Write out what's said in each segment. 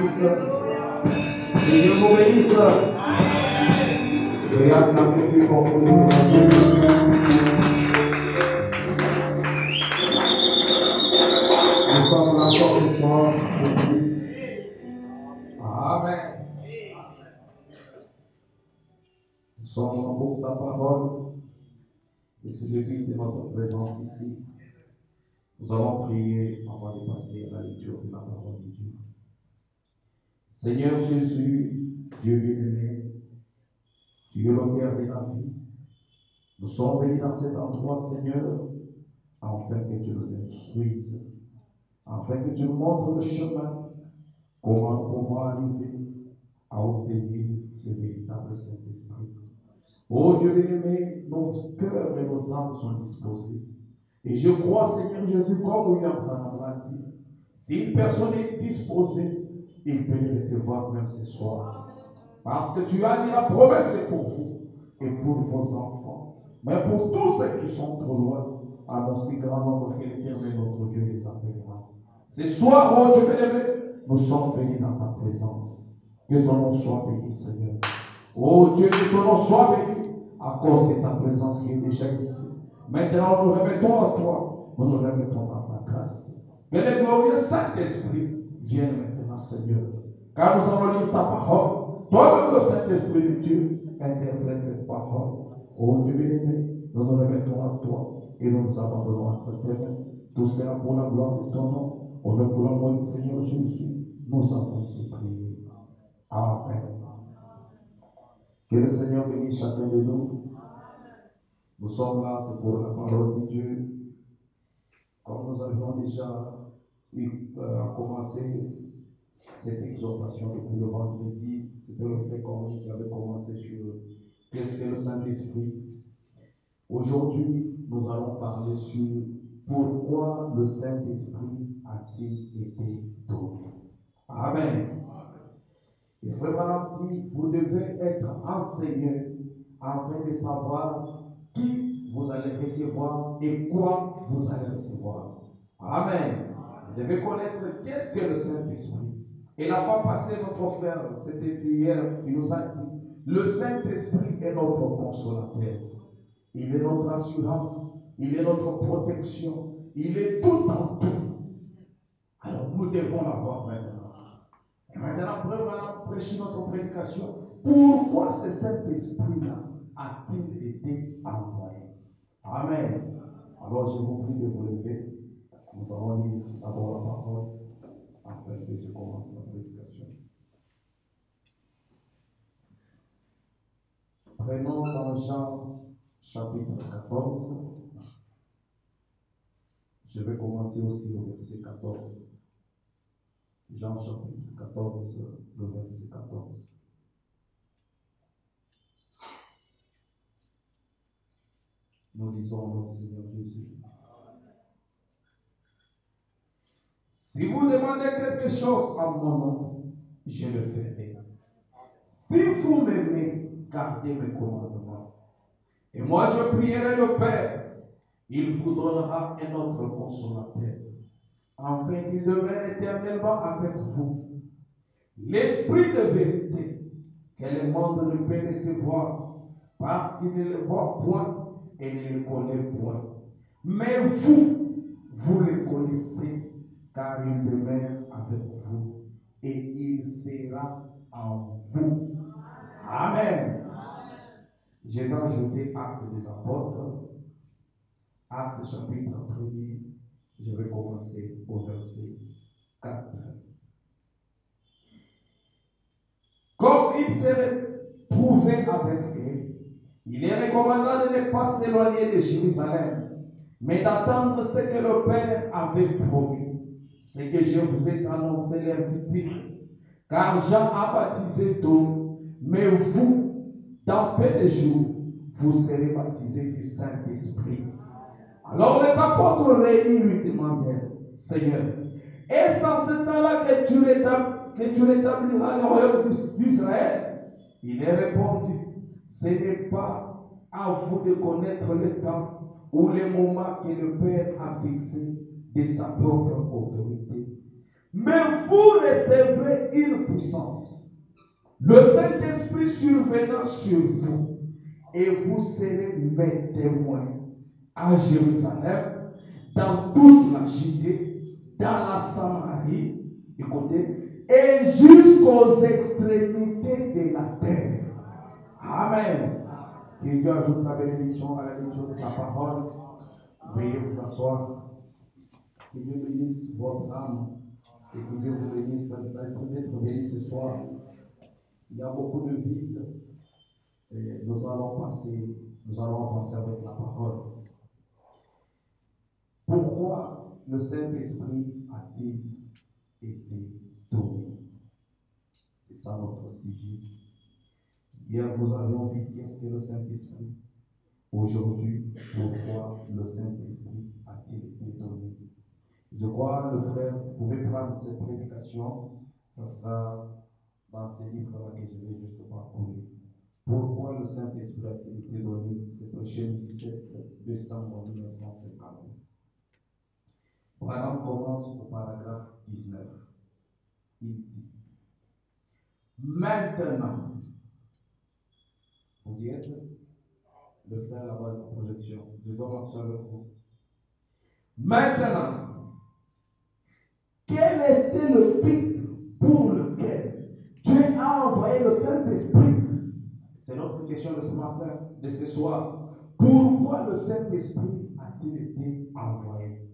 bénisse. Seigneur vous bénisse. Et acclamez plus fort pour le Seigneur Jésus. Nous sommes là encore ce soir pour lui. Amen. Nous sommes là pour sa parole. Et c'est le but de notre présence ici. Nous allons prier avant de passer à la lecture de la parole de Dieu. Seigneur Jésus, Dieu bien-aimé, tu es l'auteur de la vie. Nous sommes venus dans cet endroit, Seigneur, afin que tu nous instruises, afin que tu nous montres le chemin, comment nous pouvons arriver à obtenir ce véritable Saint-Esprit. Oh Dieu bien-aimé, nos cœurs et nos âmes sont disposés. Et je crois, Seigneur Jésus, comme William Branham l'a dit, si une personne est disposée, il peut le recevoir même ce soir. Parce que tu as dit la promesse est pour vous et pour vos enfants. Mais pour tous ceux qui sont trop loin, annoncez grand nombre que l'Éternel notre Dieu les appellera. Ce soir, oh Dieu bien-aimé, nous sommes venus dans ta présence. Que ton nom soit béni, Seigneur. Oh Dieu, que ton nom soit béni à cause de ta présence qui est déjà ici. Maintenant, nous nous remettons à toi. Nous nous remettons dans ta grâce. Que le glorieux Saint-Esprit vienne maintenant, Seigneur. Car nous allons lire ta parole. Toi-même, le Saint-Esprit de Dieu, interprète cette parole. Oh Dieu bien-aimé, nous nous remettons à toi et nous nous abandonnons entre tes mains. Tout cela pour la gloire de ton nom. Au nom pour l'amour du Seigneur Jésus, nous avons ici prié. Amen. Que le Seigneur bénisse chacun de nous. Nous sommes là, c'est pour la parole de Dieu. Comme nous avions déjà commencé cette exhortation depuis le vendredi, c'était le frère Corny qui avait commencé sur qu'est-ce que le Saint-Esprit. Aujourd'hui, nous allons parler sur pourquoi le Saint-Esprit a-t-il été donné. Amen. Et frère Branham dit, vous devez être enseigné afin de savoir qui vous allez recevoir et quoi vous allez recevoir. Amen. Vous devez connaître qu'est-ce que le Saint-Esprit. Et la fois passée, notre frère, c'était hier, il nous a dit, le Saint-Esprit est notre consolateur. Il est notre assurance, il est notre protection, il est tout en tout. Alors nous devons l'avoir maintenant. Et maintenant, frère, on va prêcher notre prédication. Pourquoi ce Saint-Esprit-là a-t-il été envoyé? Amen. Alors je vous prie de vous lever. Nous allons lire d'abord la parole afin que je commence la prédication. Prenons dans Jean chapitre 14. Je vais commencer aussi au verset 14. Jean chapitre 14, le verset 14. Nous lisons notre Seigneur Jésus. Si vous demandez quelque chose à mon nom, je le ferai. Si vous m'aimez, gardez mes commandements. Et moi je prierai le Père, il vous donnera un autre consolateur, afin qu'il demeure éternellement avec vous. L'Esprit de vérité, que le monde ne peut recevoir, parce qu'il ne le voit point et ne le connaît point. Mais vous le connaissez, car il demeure avec vous et il sera en vous. Amen. Je vais ajouter Actes des Apôtres, Actes chapitre 1er. Je vais commencer au verset 4. Comme il s'est trouvé avec eux, il est recommandé de ne pas s'éloigner de Jérusalem, mais d'attendre ce que le Père avait promis, ce que je vous ai annoncé, leur dit-il. Car Jean a baptisé d'eau, mais vous, dans peu de jours, vous serez baptisés du Saint-Esprit. Alors les apôtres réunis lui demandèrent, Seigneur, est-ce en ce temps-là que tu rétabliras le royaume d'Israël? Il est répondu, ce n'est pas à vous de connaître le temps ou le moment que le Père a fixé de sa propre autorité. Mais vous recevrez une puissance. Le Saint-Esprit survenant sur vous, et vous serez mes témoins à Jérusalem, dans toute la Judée, dans la Samarie, écoutez, et jusqu'aux extrémités de la terre. Amen. Que Dieu ajoute la bénédiction à la lecture de sa parole. Veuillez vous asseoir. Que Dieu bénisse votre âme et que Dieu vous bénisse d'être béni ce soir. Il y a beaucoup de vide et nous allons avancer avec la parole. Pourquoi le Saint-Esprit a-t-il été donné? C'est ça notre sujet. Hier, nous avions vu qu'est-ce que le Saint-Esprit. Aujourd'hui, pourquoi le Saint-Esprit a-t-il été donné? Je crois, le frère, vous pouvez prendre cette prédication. Ça sera dans ces livres-là que je vais juste parcourir. Pourquoi le Saint-Esprit a-t-il été donné? C'est prêché le 17 décembre 1950. Branham commence au paragraphe 19. Il dit: maintenant, vous y êtes? Le frère là-bas de la projection. Je dois marcher avec vous. Maintenant, quel était le but pour lequel Dieu a envoyé le Saint-Esprit? C'est notre question de ce matin, de ce soir. Pourquoi le Saint-Esprit a-t-il été envoyé?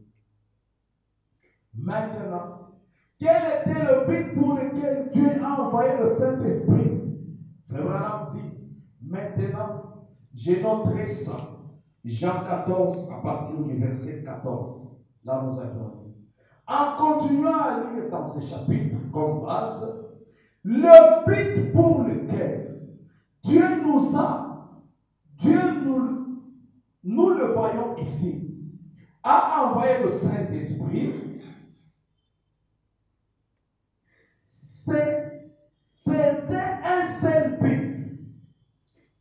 Maintenant, quel était le but pour lequel Dieu a envoyé le Saint-Esprit? Frère Branham dit: maintenant, je noterai ça. Jean 14, à partir du verset 14. Là, nous avions dit. En continuant à lire dans ce chapitre comme base, le but pour lequel Dieu nous le voyons ici, a envoyé le Saint-Esprit, c'était un seul but,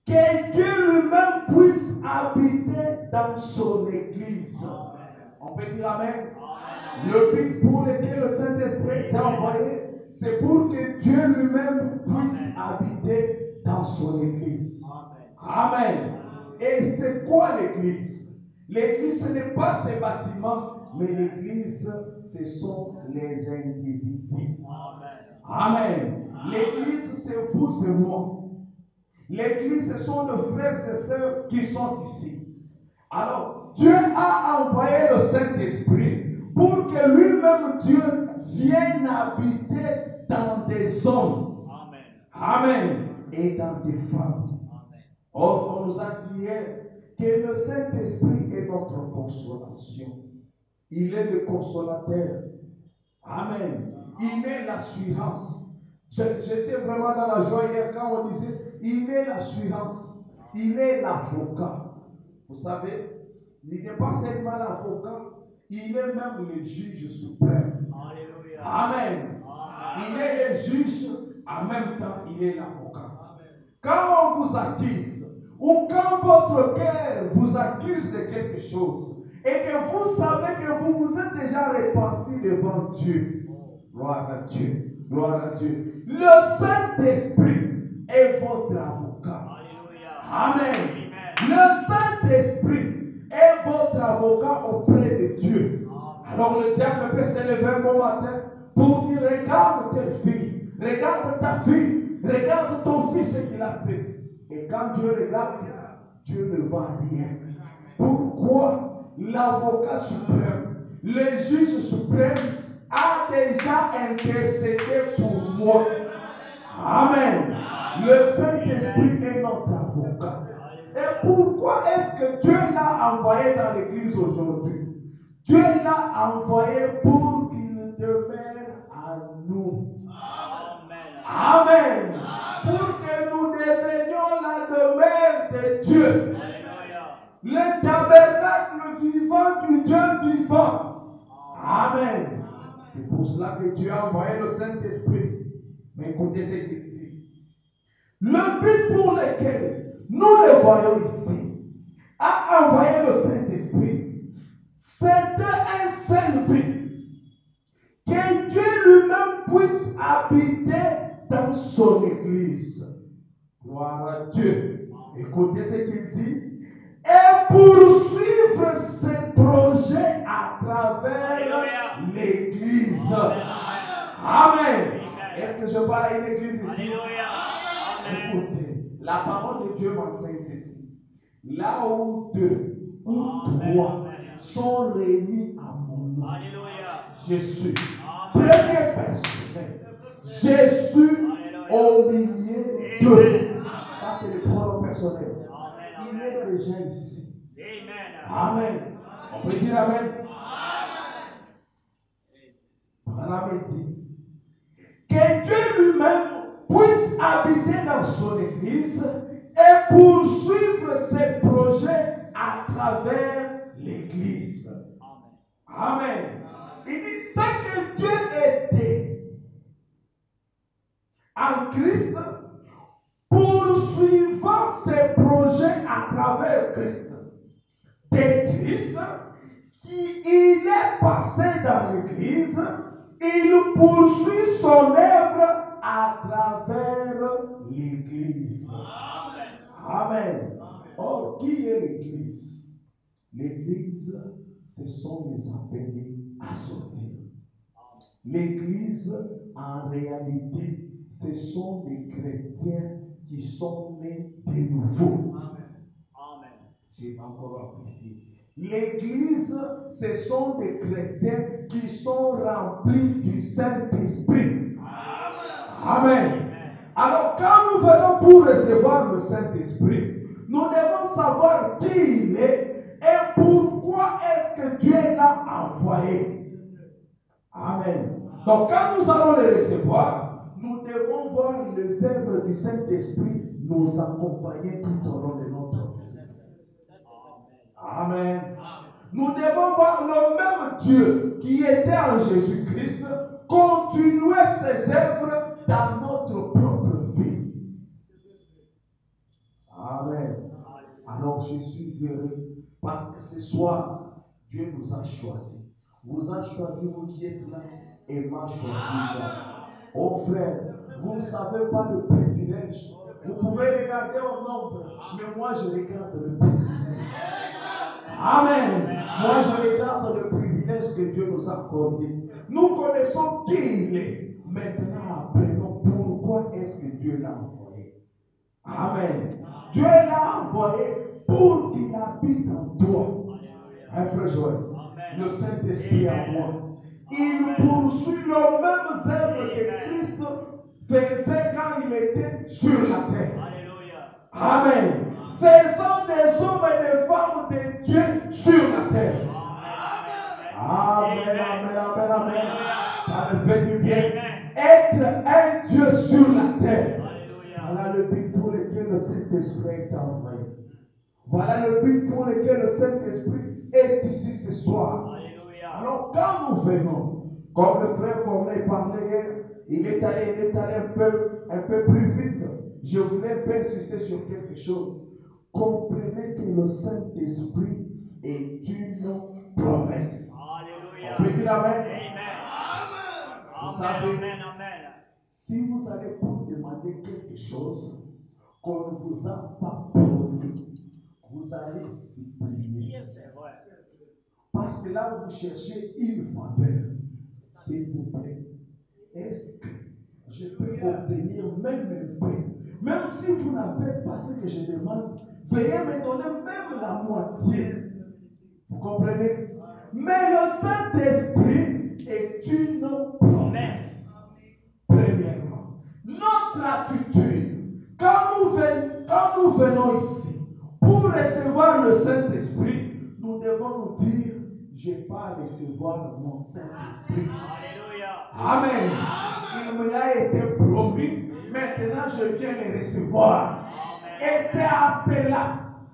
que Dieu lui-même puisse habiter dans son Église. On peut dire Amen. Le but pour lequel le Saint-Esprit est envoyé, c'est pour que Dieu lui-même puisse habiter dans son Église. Amen. Et c'est quoi l'Église? L'Église, ce n'est pas ces bâtiments, mais l'Église, ce sont les individus. Amen. L'Église, c'est vous et moi. L'Église, ce sont nos frères et sœurs qui sont ici. Alors, Dieu a envoyé le Saint-Esprit pour que lui-même, Dieu, vienne habiter dans des hommes. Amen. Amen. Et dans des femmes. Amen. Or, on nous a dit hier que le Saint-Esprit est notre consolation. Il est le consolateur. Amen. Il est l'assurance. J'étais vraiment dans la joie hier quand on disait, il est l'assurance. Il est l'avocat. Vous savez, il n'est pas seulement l'avocat, il est même le juge suprême. Alléluia. Amen. Il est le juge, en même temps, il est l'avocat. Quand on vous accuse, ou quand votre cœur vous accuse de quelque chose, et que vous savez que vous vous êtes déjà repenti devant Dieu, gloire à Dieu, gloire à Dieu. Le Saint-Esprit est votre avocat. Alléluia. Amen. Le Saint-Esprit est votre avocat auprès de Dieu. Alors le diable peut se lever un bon matin pour dire: regarde telle fille, regarde ta fille, regarde ton fils ce qu'il a fait. Et quand Dieu regarde, Dieu ne voit rien. Pourquoi l'avocat suprême, le juge suprême a déjà intercédé pour moi? Amen. Le Saint-Esprit est notre avocat. Et pourquoi est-ce que Dieu l'a envoyé dans l'église aujourd'hui? Dieu l'a envoyé pour qu'il demeure à nous. Amen. Pour que nous devenions la demeure de Dieu. Le tabernacle vivant du Dieu vivant. Amen. C'est pour cela que Dieu a envoyé le Saint-Esprit. Mais écoutez ce qu'il dit. Le but pour lequel nous le voyons ici, a envoyé le Saint-Esprit, c'était un seul but. Que Dieu lui-même puisse habiter dans son église. Gloire à Dieu. Écoutez ce qu'il dit. Et poursuivre ses projets à travers l'église. Amen. Est-ce que je parle à une église ici? Écoutez, la parole de Dieu m'enseigne ceci. Là où deux ou trois sont réunis à mon nom, je suis. Première personne, je suis au milieu d'eux. Ça, c'est le pronom personnel. Il est déjà ici. Amen. On peut dire Amen. Amen dit que Dieu lui-même puisse habiter dans son église et poursuivre ses projets à travers l'église. Amen. Il dit ça que Dieu était en Christ, poursuivant ses projets à travers Christ. De Christ, qui il est passé dans l'église, il poursuit son œuvre à travers l'église. Amen. Or, qui est l'église? L'église, ce sont les appelés à sortir. L'église, en réalité, ce sont des chrétiens qui sont nés de nouveau. Amen. J'ai encore amplifié. L'église, ce sont des chrétiens qui sont remplis du Saint-Esprit. Amen. Alors, quand nous venons pour recevoir le Saint-Esprit, nous devons savoir qui il est et pourquoi est-ce que Dieu l'a envoyé. Amen. Donc, quand nous allons le recevoir, nous devons voir les œuvres du Saint-Esprit nous accompagner tout au long de notre vie. Amen. Nous devons voir le même Dieu qui était en Jésus-Christ continuer ses œuvres dans notre propre vie. Amen. Alors je suis heureux parce que ce soir, Dieu nous a choisis. Vous a choisi, vous qui êtes là, et m'a choisi là. Oh frère, vous ne savez pas le privilège. Vous pouvez regarder au nombre, mais moi je regarde le privilège. Amen. Moi je regarde le privilège que Dieu nous a accordé. Nous connaissons qui il est. Maintenant, apprenons pourquoi est-ce que Dieu l'a envoyé. Amen. Dieu l'a envoyé pour qu'il habite en toi. Hein, frère Joël? Le Saint-Esprit en moi. Il poursuit les mêmes œuvres que Christ faisait quand il était sur la terre. Amen. Faisant des hommes et des femmes de Dieu sur la terre. Amen, amen, amen, amen. Ça me fait du bien. Être un Dieu sur la terre. Voilà le but pour lequel le Saint-Esprit est envoyé. Voilà le but pour lequel le Saint-Esprit est ici ce soir. Alors quand nous venons, comme le frère Corneille parlait hier, il est allé un peu plus vite. Je voulais bien insister sur quelque chose. Comprenez que le Saint-Esprit est une promesse. Alléluia. On peut dire Amen. Vous savez, si vous allez pour demander quelque chose qu'on ne vous a pas promis, vous allez supplier. Parce que là, vous cherchez une faveur. S'il vous plaît, est-ce que je peux obtenir même un peu? Même si vous n'avez pas ce que je demande, veuillez me donner même la moitié. Vous comprenez? Mais le Saint-Esprit est une promesse. Premièrement, notre attitude, quand nous venons ici pour recevoir le Saint-Esprit, nous devons nous dire, je vais pas recevoir mon Saint-Esprit. Amen. Il me a été promis. Maintenant, je viens le recevoir. Et c'est à cela,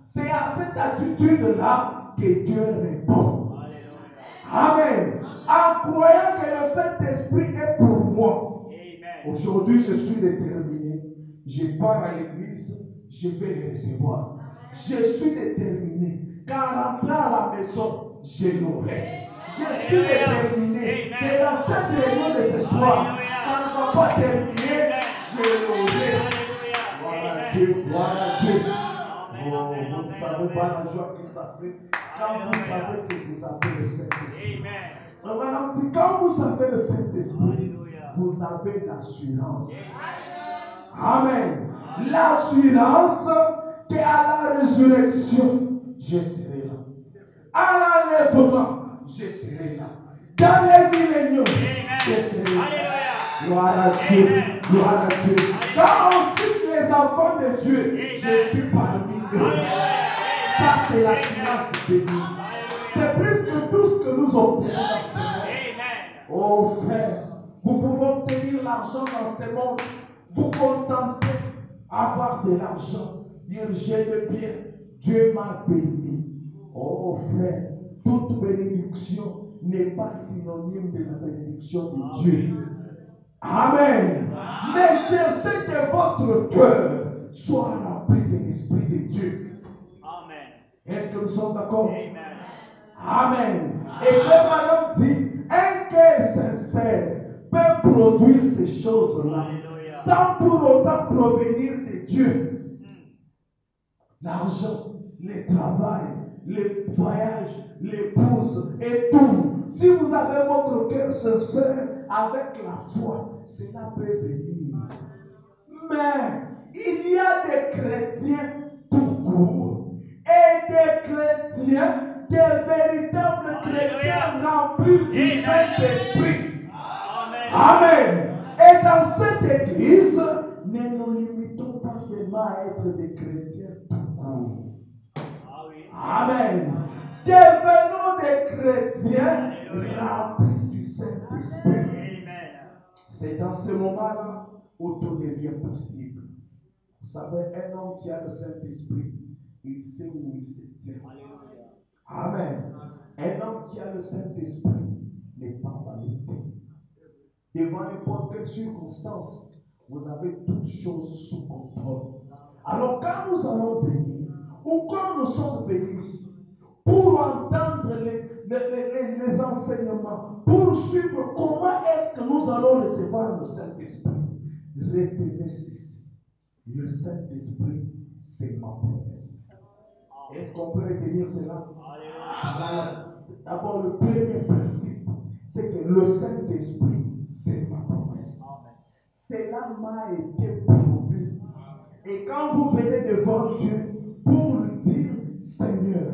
c'est à cette attitude-là que Dieu répond. Amen. En croyant que le Saint-Esprit est pour moi. Aujourd'hui, je suis déterminé. Je pars à l'église, je vais le recevoir. Je suis déterminé. Quand rentrant à la maison, je l'aurai. Je suis déterminé que dans cette réunion de ce soir, ça ne va pas terminer. Gloire à Dieu. Oh, vous ne savez pas la joie que ça fait quand vous savez que vous avez le Saint-Esprit. Madame dit, quand vous avez le Saint-Esprit, vous avez l'assurance. Amen. L'assurance qu'à la résurrection, je serai là. À l'enlèvement, je serai là. Dans les milléniums, je serai là. Gloire à Dieu. Gloire à Dieu. Quand on cite les enfants de Dieu, je suis parmi eux. Ça, c'est l'assurance de Dieu. C'est plus que tout ce que nous obtenons dans ce monde. Oh frère, vous pouvez obtenir l'argent dans ce monde. Vous contentez avoir de l'argent. Dire j'ai le bien. Dieu m'a béni. Oh frère, toute bénédiction n'est pas synonyme de la bénédiction de Dieu. Amen. Mais cherchez que votre cœur soit rempli de l'Esprit de Dieu. Amen. Est-ce que nous sommes d'accord? Amen. Et comme Madame dit, un cœur sincère peut produire ces choses-là sans pour autant provenir de Dieu. L'argent, le travail, le voyage, l'épouse et tout. Si vous avez votre cœur sincère avec la foi, cela peut venir. Mais il y a des chrétiens tout court et des chrétiens, des véritables chrétiens remplis du Saint-Esprit. Amen. Et dans cette église, ne nous limitons pas seulement à être des chrétiens tout court. Amen. Devenons des chrétiens remplis du Saint-Esprit. C'est dans ce moment-là où tout devient possible. Vous savez, un homme qui a le Saint-Esprit, il sait où il se tient. Amen. Un homme qui a le Saint-Esprit n'est pas ballotté. Devant n'importe quelle circonstance, vous avez toutes choses sous contrôle. Alors quand nous allons venir, ou quand nous sommes venus ici, pour entendre les enseignements, pour suivre comment est-ce que nous allons recevoir le Saint-Esprit, retenez ceci. Le Saint-Esprit, c'est ma promesse. Est-ce qu'on peut retenir cela? D'abord, le premier principe, c'est que le Saint-Esprit, c'est ma promesse. Cela m'a été promis. Et quand vous venez devant Dieu pour lui dire, Seigneur,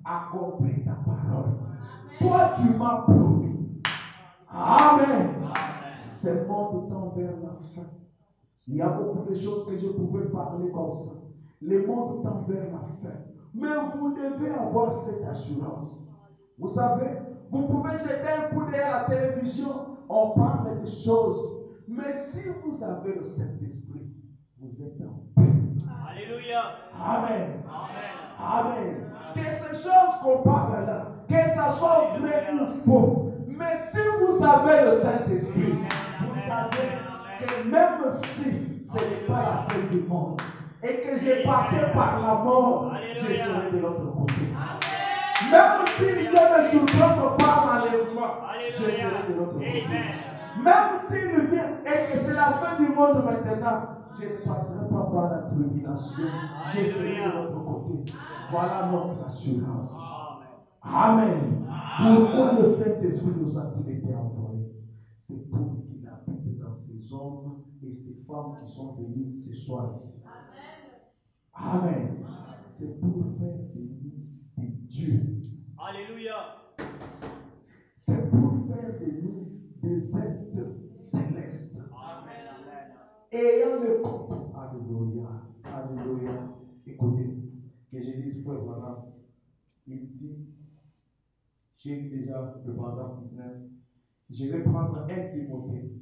accomplis ta parole. Toi, tu m'as promis. Amen. Ce monde tend vers la fin. Il y a beaucoup de choses que je pouvais parler comme ça. Le monde tend vers la fin. Mais vous devez avoir cette assurance. Vous savez, vous pouvez jeter un coup d'œil à la télévision, on parle des choses. Mais si vous avez le Saint-Esprit, vous êtes en paix. Alléluia. Amen. Amen. Amen. Que ces choses qu'on parle là, que ça soit vrai ou faux, mais si vous avez le Saint-Esprit, vous savez que même si ce n'est pas la fin du monde et que je partais par la mort, je serai de l'autre côté. Même s'il vient me surprendre par l'enlèvement, je serai de l'autre côté. Même s'il vient et que c'est la fin du monde maintenant, je ne passerai pas par la tribulation. Je serai de l'autre côté. Voilà notre assurance. Amen. Pourquoi le Saint-Esprit nous a-t-il été envoyé? C'est pour qu'il habite dans ces hommes et ces femmes qui sont venus ce soir ici. Amen. C'est pour faire venir de Dieu. Alléluia. C'est pour faire de nous des êtres célestes. Amen. Ayant le compte. Alléluia. Alléluia. Écoutez, que je dise frère, voilà. Il dit, j'ai lu déjà le paragraphe 19. Je vais prendre 1 Timothée,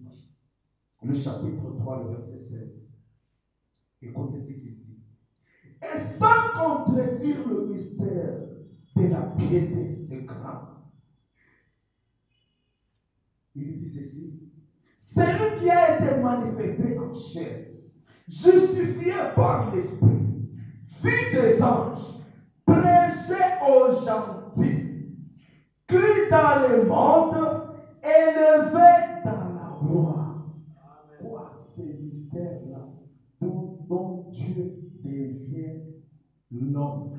le chapitre 3, le verset 16. Écoutez ce qu'il dit. Et sans contredire le mystère de la piété de grand. Il dit ceci. Celui qui a été manifesté en chair, justifié par l'Esprit, vu des anges, prêché aux gentils, cru dans le monde, élevé dans la gloire. Quoi, ces mystères-là dont Dieu l'homme.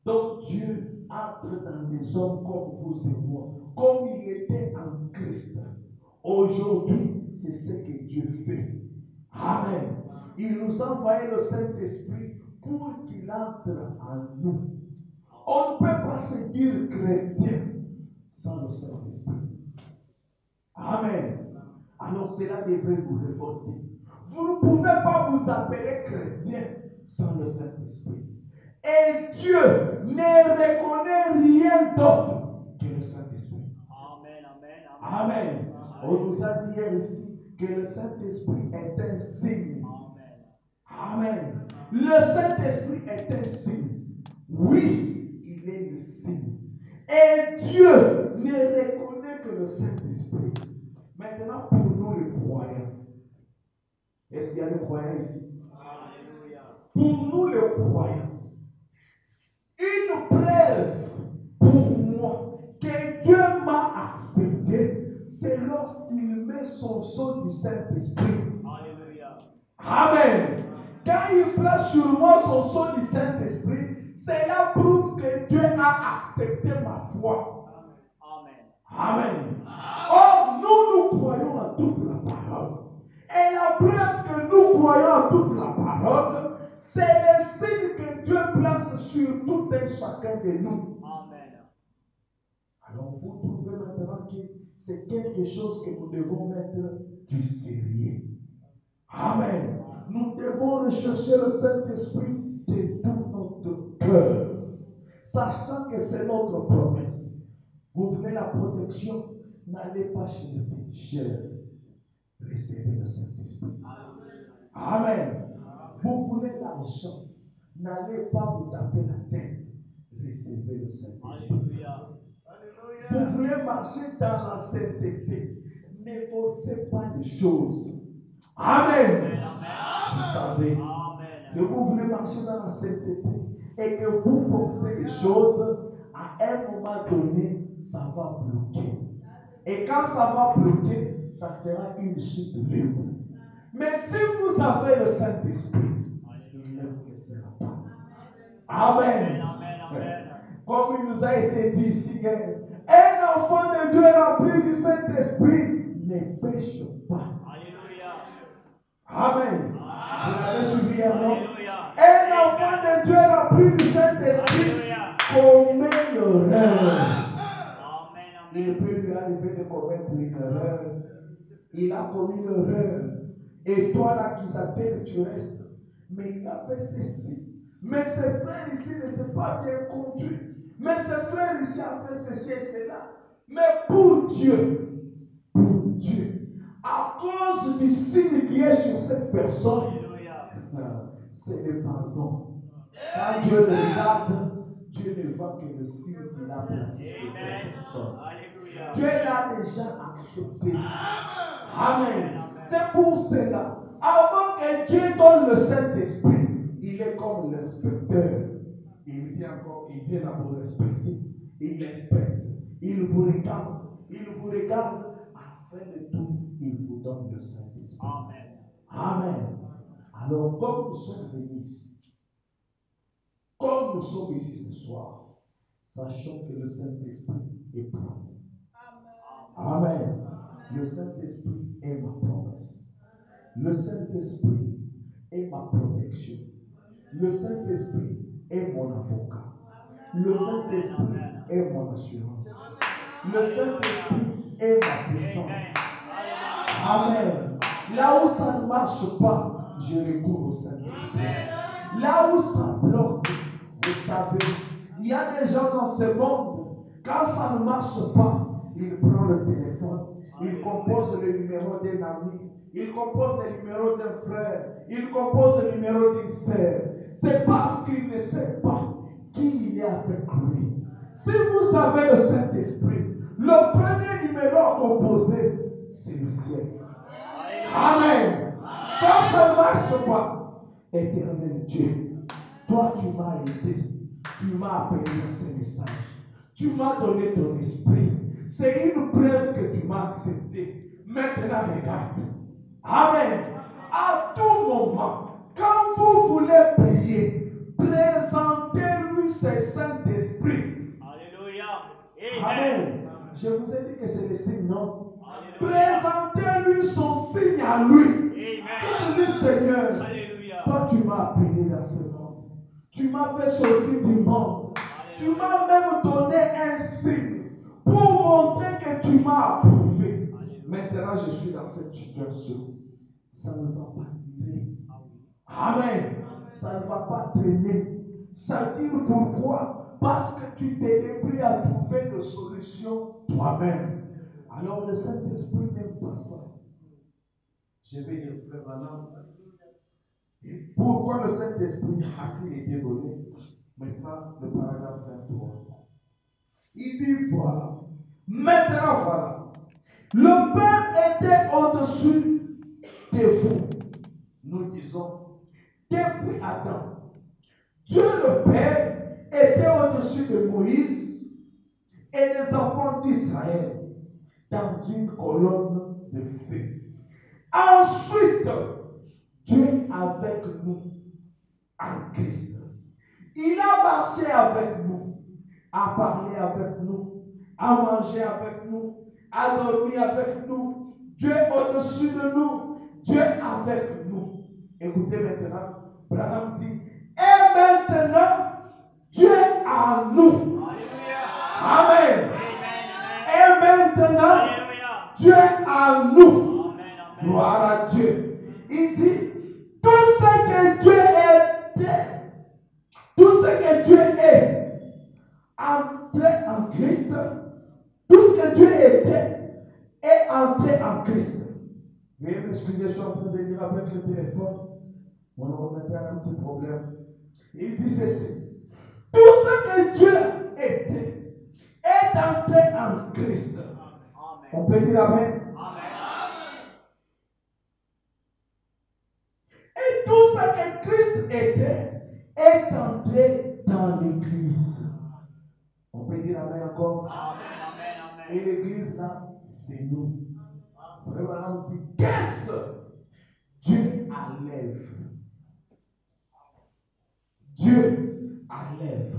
Donc Dieu entre dans les hommes comme vous et moi, comme il était en Christ. Aujourd'hui, c'est ce que Dieu fait. Amen. Il nous a envoyé le Saint-Esprit pour qu'il entre en nous. On ne peut pas se dire chrétien sans le Saint-Esprit. Amen. Alors cela devrait vous révolter. Vous ne pouvez pas vous appeler chrétien sans le Saint-Esprit. Et Dieu ne reconnaît rien d'autre que le Saint-Esprit. Amen, amen, amen. amen. On nous a dit hier ici que le Saint-Esprit est un signe. Amen. Le Saint-Esprit est un signe. Oui, il est le signe. Et Dieu ne reconnaît que le Saint-Esprit. Maintenant, pour nous les croyants, est-ce qu'il y a des croyants ici? Alléluia. Pour nous les croyants, une preuve pour moi que Dieu m'a accepté, c'est lorsqu'il met son sceau du Saint-Esprit. Alléluia. Amen. Quand il place sur moi son sceau du Saint-Esprit, cela prouve que Dieu a accepté ma foi. Amen. Amen. Or, nous croyons à toute la parole. Et la preuve que nous croyons à toute la parole, c'est le signe que Dieu place sur tout un chacun de nous. Amen. Alors, vous trouvez maintenant que c'est quelque chose que nous devons mettre du sérieux. Amen. Nous devons rechercher le Saint-Esprit de tout notre cœur, sachant que c'est notre promesse. Vous voulez la protection, n'allez pas chez le pécheur. Recevez le Saint-Esprit. Amen. Vous voulez l'argent, n'allez pas vous taper la tête. Recevez le Saint-Esprit. Vous voulez marcher dans la sainteté, ne forcez pas les choses. Amen. Vous savez, si vous voulez marcher dans la sainteté et que vous forcez les choses, à un moment donné, ça va bloquer. Et quand ça va bloquer, ça sera une chute libre. Mais si vous avez le Saint-Esprit, il ne vous laissera pas. Amen. Comme il nous a été dit ici, un enfant de Dieu rempli du Saint-Esprit ne pêche pas. Amen. Vous l'avez suivi, non? Un enfant de Dieu rempli du Saint-Esprit commet l'erreur. Il peut lui arriver de commettre une erreur. Il a commis l'erreur. Et toi, l'accusateur, tu restes. Mais il a fait ceci. Mais ses frères ici ne sont pas bien conduits. Mais ses frères ici ont fait ceci et cela. Mais pour Dieu, à cause du signe qui est sur cette personne, c'est le pardon. Quand Dieu le regarde, Dieu ne voit que le signe qu'il a placé sur cette personne. Dieu l'a déjà accepté. Amen. C'est pour cela, avant que Dieu donne le Saint-Esprit, il est comme l'inspecteur. Il vient d'abord respecter. Il inspecte. Il vous regarde. Après de tout, il vous donne le Saint-Esprit. Amen. Amen. Alors, comme nous sommes venus ici, ce soir, sachons que le Saint-Esprit est pour nous. Amen. Le Saint-Esprit est ma promesse. Le Saint-Esprit est ma protection. Le Saint-Esprit est mon avocat. Le Saint-Esprit est mon assurance. Le Saint-Esprit est ma puissance. Amen. Là où ça ne marche pas, je recours au Saint-Esprit. Là où ça bloque, vous savez, il y a des gens dans ce monde, quand ça ne marche pas, il prend le téléphone, il compose le numéro d'un ami, il compose le numéro d'un frère, il compose le numéro d'une sœur. C'est parce qu'il ne sait pas qui il est avec lui. Si vous avez le Saint-Esprit, le premier numéro à composer, c'est le ciel. Amen. Quand ça ne marche pas, éternel Dieu, toi tu m'as aidé, tu m'as appelé à ce message, tu m'as donné ton esprit. C'est une preuve que tu m'as accepté. Maintenant, regarde. Amen. À tout moment, quand vous voulez prier, présentez Je vous ai dit que c'est le signe, non? Présentez-lui son signe à lui. Dites-lui, Seigneur, toi tu m'as appelé dans ce monde. Tu m'as fait sortir du monde. Tu m'as même donné un signe pour montrer que tu m'as approuvé. Maintenant, je suis dans cette situation. Ça ne va pas durer. Amen. Ça ne va pas traîner. Ça dit pourquoi? Parce que tu t'es débrouillé à trouver des solutions toi-même. Alors le Saint-Esprit n'aime pas ça. Je vais dire, frère Manan, pourquoi le Saint-Esprit a-t-il été donné? Maintenant, le paragraphe 23. Il dit voilà. Maintenant, voilà. Le Père était au-dessus de vous. Nous disons, depuis Adam, Dieu le Père était au-dessus de Moïse et des enfants d'Israël dans une colonne de feu. Ensuite, Dieu avec nous en Christ. Il a marché avec nous, a parlé avec nous, a mangé avec nous, a dormi avec nous. Dieu au-dessus de nous, Dieu avec nous. Écoutez maintenant, Branham dit, et maintenant, Dieu en nous. Amen. Et maintenant, Dieu en nous. Gloire à Dieu. Il dit, tout ce que Dieu était, tout ce que Dieu est, entré en Christ, tout ce que Dieu était, est entré en Christ. Veuillez m'excuser, je suis en train de lire avec le téléphone. Mon ordinateur a un petit problème. Il dit ceci. Tout ce que Dieu était est entré en Christ. Amen. On peut dire Amen. Amen. Et tout ce que Christ était est entré dans l'Église. On peut dire Amen encore. Amen. Et l'Église là, c'est nous. Vraiment, on dit qu'est-ce Dieu enlève. Dieu enlève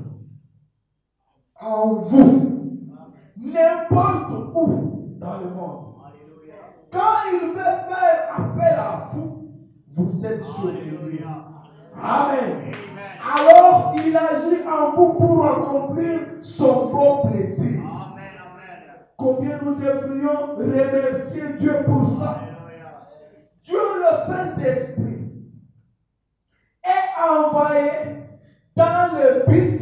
en vous, n'importe où dans le monde. Quand il veut faire appel à vous, vous êtes sur lui. Amen. Alors il agit en vous pour accomplir son bon plaisir. Combien nous devrions remercier Dieu pour ça? Dieu le Saint-Esprit est envoyé dans le but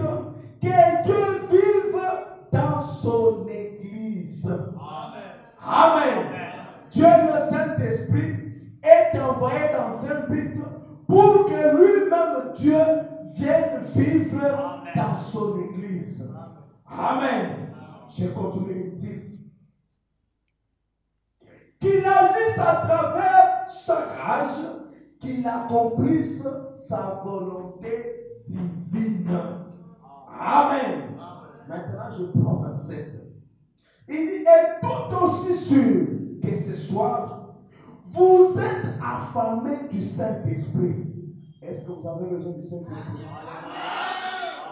que Dieu vive dans son Église. Amen. Amen. Dieu le Saint-Esprit est envoyé dans un but pour que lui-même Dieu vienne vivre dans son Église. Amen. Je continue de dire qu'il agisse à travers chaque âge, qu'il accomplisse sa volonté divine. Amen. Maintenant, je prends 27. Il dit, et tout aussi sûr que ce soir, vous êtes affamés du Saint-Esprit. Est-ce que vous avez besoin du Saint-Esprit?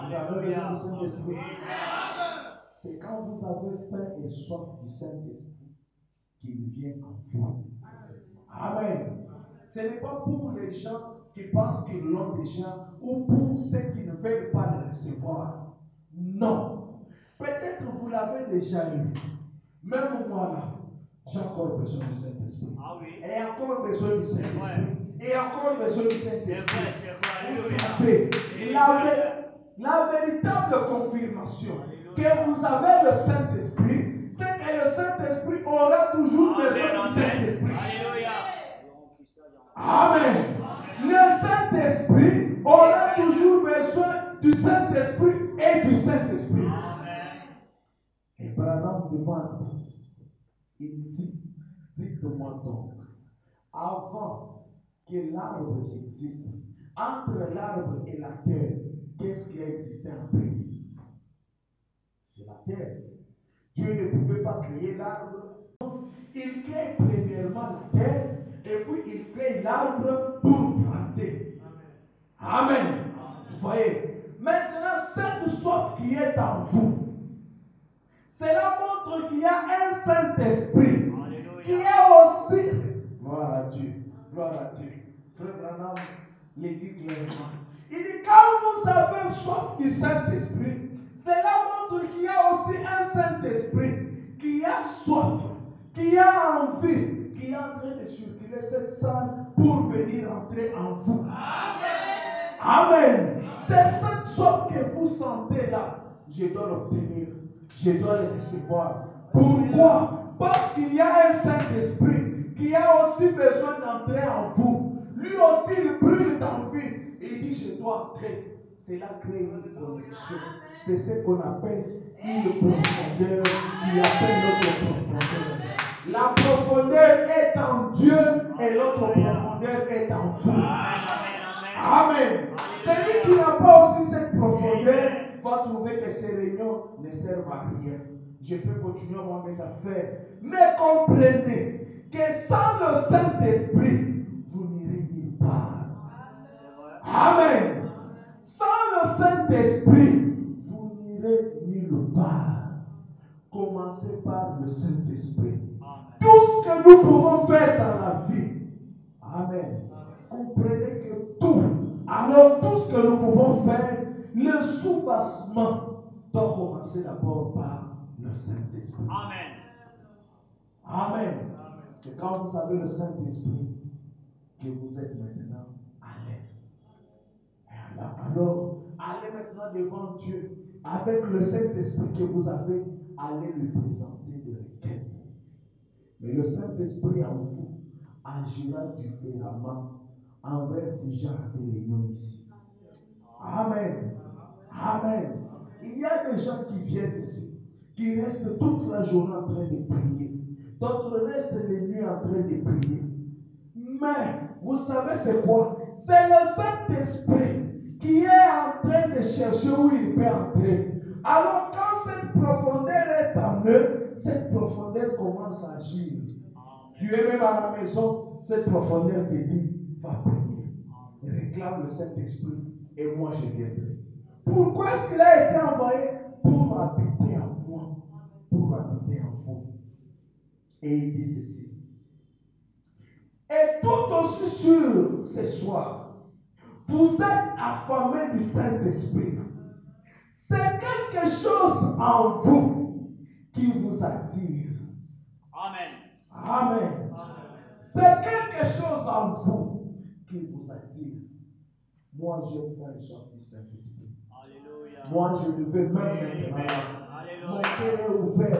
Vous avez besoin du Saint-Esprit? C'est quand vous avez faim et soif du Saint-Esprit qu'il vient en vous. Amen. Ce n'est pas pour les gens qui pensent qu'ils l'ont déjà ou pour ceux qui ne veulent pas le recevoir. Non. Peut-être vous l'avez déjà eu. Même moi là, j'ai encore besoin du Saint-Esprit. Ah oui. Et encore besoin du Saint-Esprit. Ouais. Et encore besoin du Saint-Esprit. Vous savez, la véritable confirmation que vous avez le Saint-Esprit, c'est que le Saint-Esprit aura toujours besoin du Saint-Esprit. Amen. Le Saint-Esprit aura toujours besoin du Saint-Esprit et du Saint-Esprit. Et Branham demande, il dit, dites-moi donc, avant que l'arbre existe, entre l'arbre et la terre, qu'est-ce qui a existé en premier? C'est la terre. Dieu ne pouvait pas créer l'arbre. Il crée premièrement la terre et puis il crée l'arbre pour planter. Amen. Amen. Vous voyez, maintenant cette soif qui est en vous, Cela montre qu'il y a un Saint-Esprit qui est aussi. Gloire à Dieu. Gloire à Dieu. Frère Branham le dit clairement. Il dit quand vous avez soif du Saint-Esprit, cela montre qu'il y a aussi un Saint-Esprit qui a soif, qui a envie, qui est en train de circuler cette salle pour venir entrer en vous. Amen. Amen. C'est cette soif que vous sentez là. Je dois l'obtenir. Je dois le recevoir. Pourquoi? Parce qu'il y a un Saint-Esprit qui a aussi besoin d'entrer en vous. Lui aussi, il brûle d'envie. Et il dit, je dois entrer. Cela crée une connexion. C'est ce qu'on appelle une profondeur qui appelle l'autre profondeur. La profondeur est en Dieu et l'autre profondeur est en vous. Amen. Celui qui n'a pas aussi cette profondeur va trouver que ces réunions ne servent à rien. Je peux continuer moi mes affaires. Mais comprenez que sans le Saint-Esprit, vous n'irez nulle part. Amen. Sans le Saint-Esprit, vous n'irez nulle part. Commencez par le Saint-Esprit. Tout ce que nous pouvons faire dans la vie. Amen. Comprenez que tout. Alors tout ce que nous pouvons faire, le soubassement doit commencer d'abord par le Saint-Esprit. Amen. Amen. C'est quand vous avez le Saint-Esprit que vous êtes maintenant à l'aise. Alors, allez maintenant devant Dieu avec le Saint-Esprit que vous avez, allez lui présenter des requêtes. Mais le Saint-Esprit en vous agira différemment envers ce genre de réunion ici. Amen. Amen. Il y a des gens qui viennent ici, qui restent toute la journée en train de prier. D'autres restent les nuits en train de prier. Mais, vous savez c'est quoi? C'est le Saint-Esprit qui est en train de chercher où il peut entrer. Alors, quand cette profondeur est en eux, cette profondeur commence à agir. Tu es même à la maison, cette profondeur te dit, va prier. Réclame le Saint-Esprit et moi je viendrai. Pourquoi est-ce qu'il a été envoyé? Pour habiter en moi, pour habiter en vous. Et il dit ceci. Et tout aussi sûr ce soir, vous êtes affamés du Saint-Esprit. C'est quelque chose en vous qui vous attire. Amen. Amen. C'est quelque chose en vous qui vous attire. Moi, j'ai faim et soif du Saint-Esprit. Moi, je le veux même maintenant. Mon cœur est ouvert.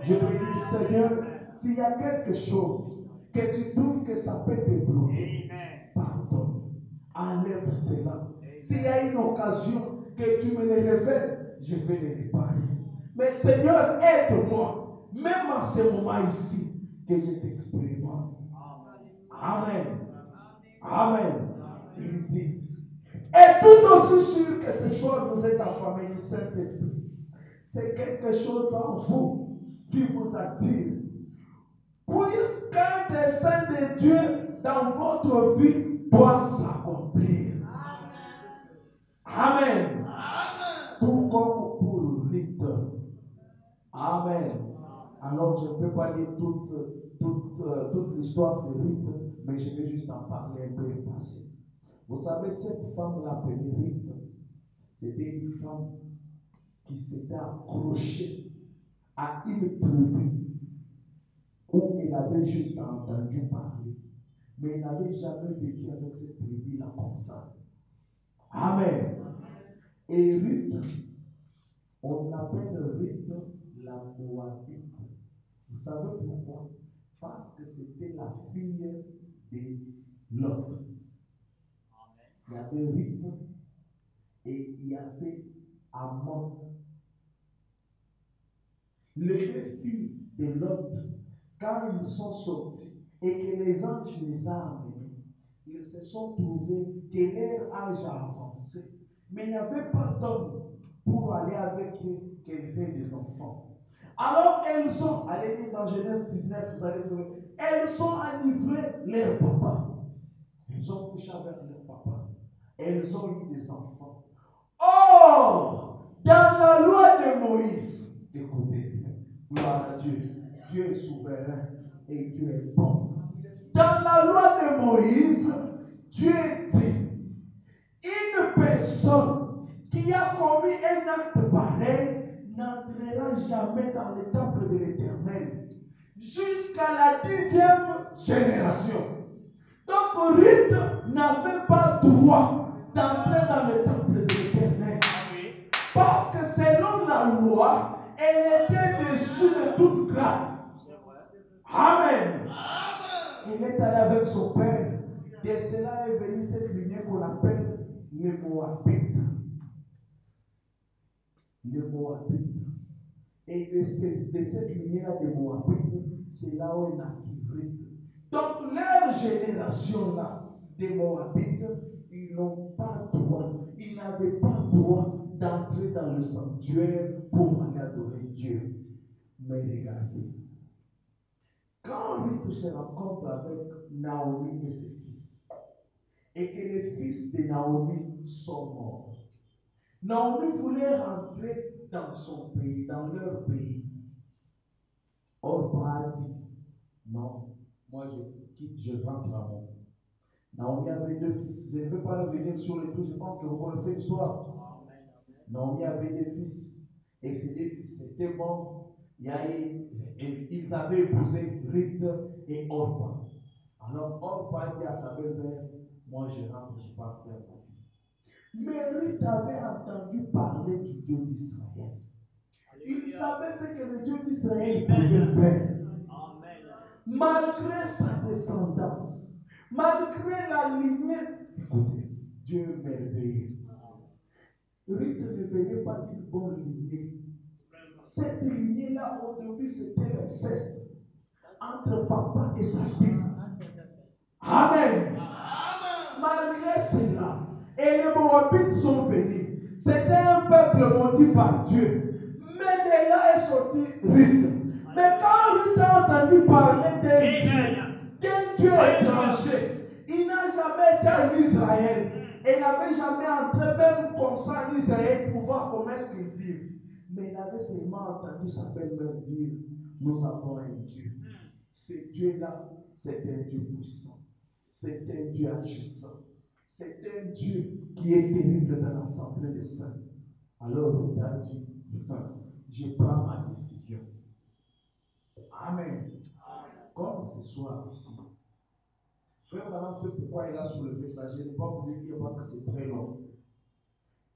Je peux dire, Seigneur, s'il y a quelque chose que tu trouves que ça peut te bloquer, pardonne. Enlève cela. S'il y a une occasion que tu me le révèles, je vais le réparer. Mais Seigneur, aide-moi, même en ce moment ici, que je t'expérimente. Amen. Amen. Il dit, et tout aussi sûr que ce soir vous êtes affamés du Saint-Esprit, c'est quelque chose en vous qui vous attire. Puisqu'un dessein de Dieu dans votre vie doit s'accomplir. Amen. Tout comme pour Rite. Amen. Alors je ne peux pas lire toute l'histoire de Rite, mais je vais juste en parler un peu passé. Vous savez, cette femme-là appelée Rite, c'était une femme qui s'était accrochée à une tribu où elle avait juste entendu parler, mais elle n'avait jamais vécu avec cette tribu-là comme ça. Amen. Et Rite, on l'appelle Rite la Moabite. Vous savez pourquoi? Parce que c'était la fille de Lot. Il y avait Rite et il y avait Amon. Les deux filles de Lot, quand ils sont sortis et que les anges les ont amenés, ils se sont trouvés que leur âge a avancé. Mais il n'y avait pas d'homme pour aller avec eux qu'elles aient des enfants. Alors elles ont, allez lire dans Genèse 19, vous allez trouver, elles ont enivré leur papa. Elles ont couché avec leur papa. Elles ont eu des enfants. Or, dans la loi de Moïse, écoutez bien, Gloire à Dieu. Dieu est souverain et Dieu est bon. Dans la loi de Moïse, Dieu dit, une personne qui a commis un acte pareil n'entrera jamais dans le temple de l'Éternel jusqu'à la 10e génération. Donc Ruth n'avait pas droit d'entrer dans le temple de l'Éternel. Parce que selon la loi, elle était déchue de toute grâce. Amen. Il est allé avec son père. De cela est venue cette lignée qu'on appelle les Moabites. Les Moabites. Et de cette lignée-là des Moabites, c'est là où il a tiré. Donc leur génération-là des Moabites, ils n'ont pas droit, ils n'avaient pas droit d'entrer dans le sanctuaire pour aller adorer Dieu. Mais regardez, quand Ruth se rencontre avec Naomi et ses fils, et que les fils de Naomi sont morts, Naomi voulait rentrer dans son pays, dans leur pays. Orpa a dit, non, moi je quitte, je rentre à mon pays. Naomi avait 2 fils. Je ne veux pas revenir sur les tous, je pense que vous connaissez l'histoire. Naomi avait 2 fils. Et ces 2 fils étaient morts. Ils avaient épousé Ruth et Orpa. Alors Orpa dit à sa belle-mère, moi je rentre, je pars faire ma vie. Mais Ruth avait entendu parler du Dieu d'Israël. Il savait ce que le Dieu d'Israël pouvait faire. Malgré sa descendance, malgré la lignée, écoutez, Dieu est merveilleux. Ruth ne venait pas d'une bonne lignée. Cette lignée-là, au début, c'était l'inceste entre papa et sa fille. Amen. Malgré cela, et les Moabites sont venus. C'était un peuple maudit par Dieu. Mais de là est sorti Ruth. Mais quand Ruth a entendu parler d'un Dieu étranger, il n'a jamais été en Israël. Il n'avait jamais entré même comme ça en Israël pour voir comment est-ce qu'ils vivent. Mais il avait seulement entendu sa belle-mère dire, nous avons un Dieu. Ce Dieu-là, c'est un Dieu puissant. C'est un Dieu agissant. C'est un Dieu qui est terrible dans l'assemblée des saints. Alors il a dit, je prends ma décision. Amen. Comme ce soir ici. Frère Madame, c'est pourquoi il a soulevé ça. Je n'ai pas voulu dire parce que c'est très long.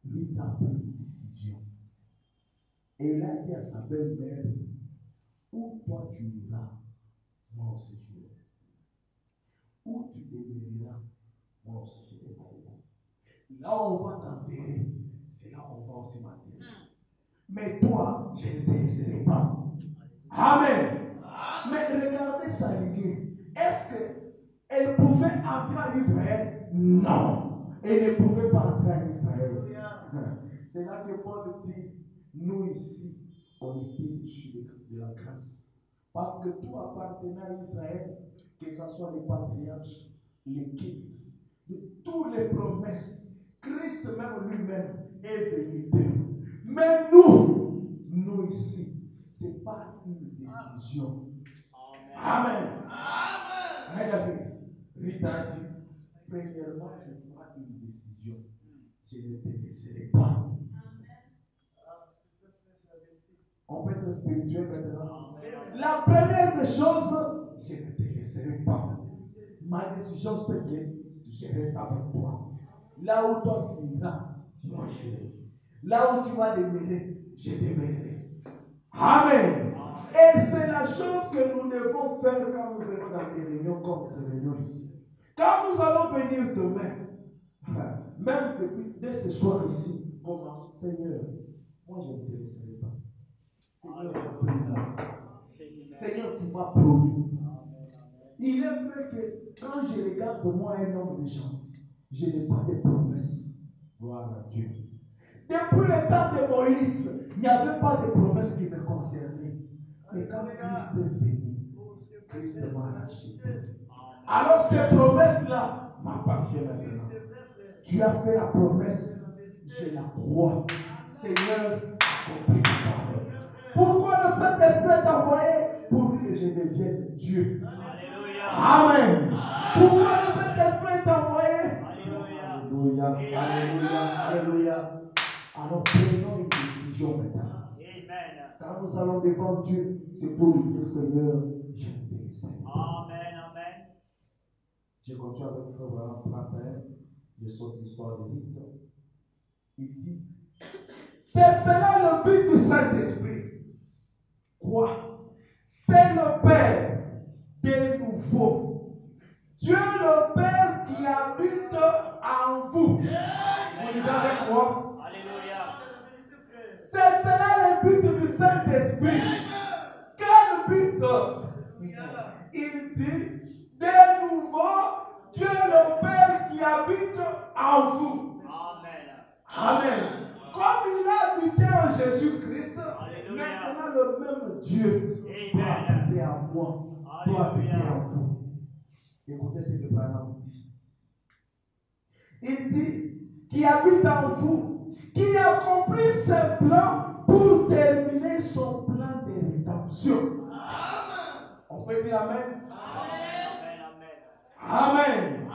Lui a pris une décision. Et il a dit à sa belle-mère, où toi tu iras, moi aussi je irai. Où tu demeureras, moi aussi je demeurerai. Là où on va t'enterrer, c'est là où on va aussi m'enterrer. Mais toi, je ne te laisserai pas. Amen. Mais regardez sa lignée. Est-ce qu'elle pouvait entrer en Israël? Non. Elle ne pouvait pas entrer en Israël. C'est là que Paul dit, nous ici, on était déchus de la grâce. Parce que tout appartenait à Israël, que ce soit les patriarches, les guides, de toutes les promesses, Christ même lui-même est venu d'eux. Mais nous ici, ce n'est pas une décision. Amen. Amen. David, Ruth a dit, premièrement, je prends une décision. Je ne te laisserai pas. On peut être spirituel maintenant. La première des choses, je ne te laisserai pas. Ma décision, c'est que je reste avec toi. Là où toi tu iras, moi j'irai. Là où tu vas demeurer, je demeurerai. Amen. Et c'est la chose que nous devons faire quand nous venons dans des réunions comme ces réunions ici. Quand nous allons venir demain, même depuis dès ce soir ici, commençons, Seigneur, moi je ne te laisserai pas. Seigneur, tu m'as promis. Il est vrai que quand je regarde moi un homme de gentil, je n'ai pas de promesses. Gloire à Dieu. Depuis le temps de Moïse, il n'y avait pas de promesses qui me concernaient. Mais quand Christ est venu, Christ m'a racheté. Alors ces promesses-là m'appartiennent maintenant. Tu as fait la promesse, je la crois. Seigneur, accomplis ta parole. Pourquoi le Saint-Esprit est envoyé? Pour que je devienne Dieu. Alléluia. Amen. Pourquoi le Saint-Esprit est envoyé? Alléluia. Alléluia. Alléluia. Alléluia. Alors prenons une décision maintenant. Amen. Quand nous allons devant Dieu, c'est pour lui dire Seigneur, je te laisse. Amen. Amen. Je continue avec Frère Abraham Plantin. Je saute l'histoire de Vite. Il dit c'est cela le but du Saint-Esprit. Quoi? C'est le Père de nouveau. Dieu le Père qui habite en vous. Vous lisez avec moi? Alléluia. C'est cela le but du Saint-Esprit. Quel but? Il dit de nouveau Dieu le Père qui habite en vous. Amen. Amen. Comme il a habité en Jésus-Christ, maintenant le même Dieu doit habiter en moi, doit habiter en vous. Écoutez ce que Branham dit. Il dit qui habite en vous, qui accomplit ses plans pour terminer son plan de rédemption. On peut dire Amen. Amen.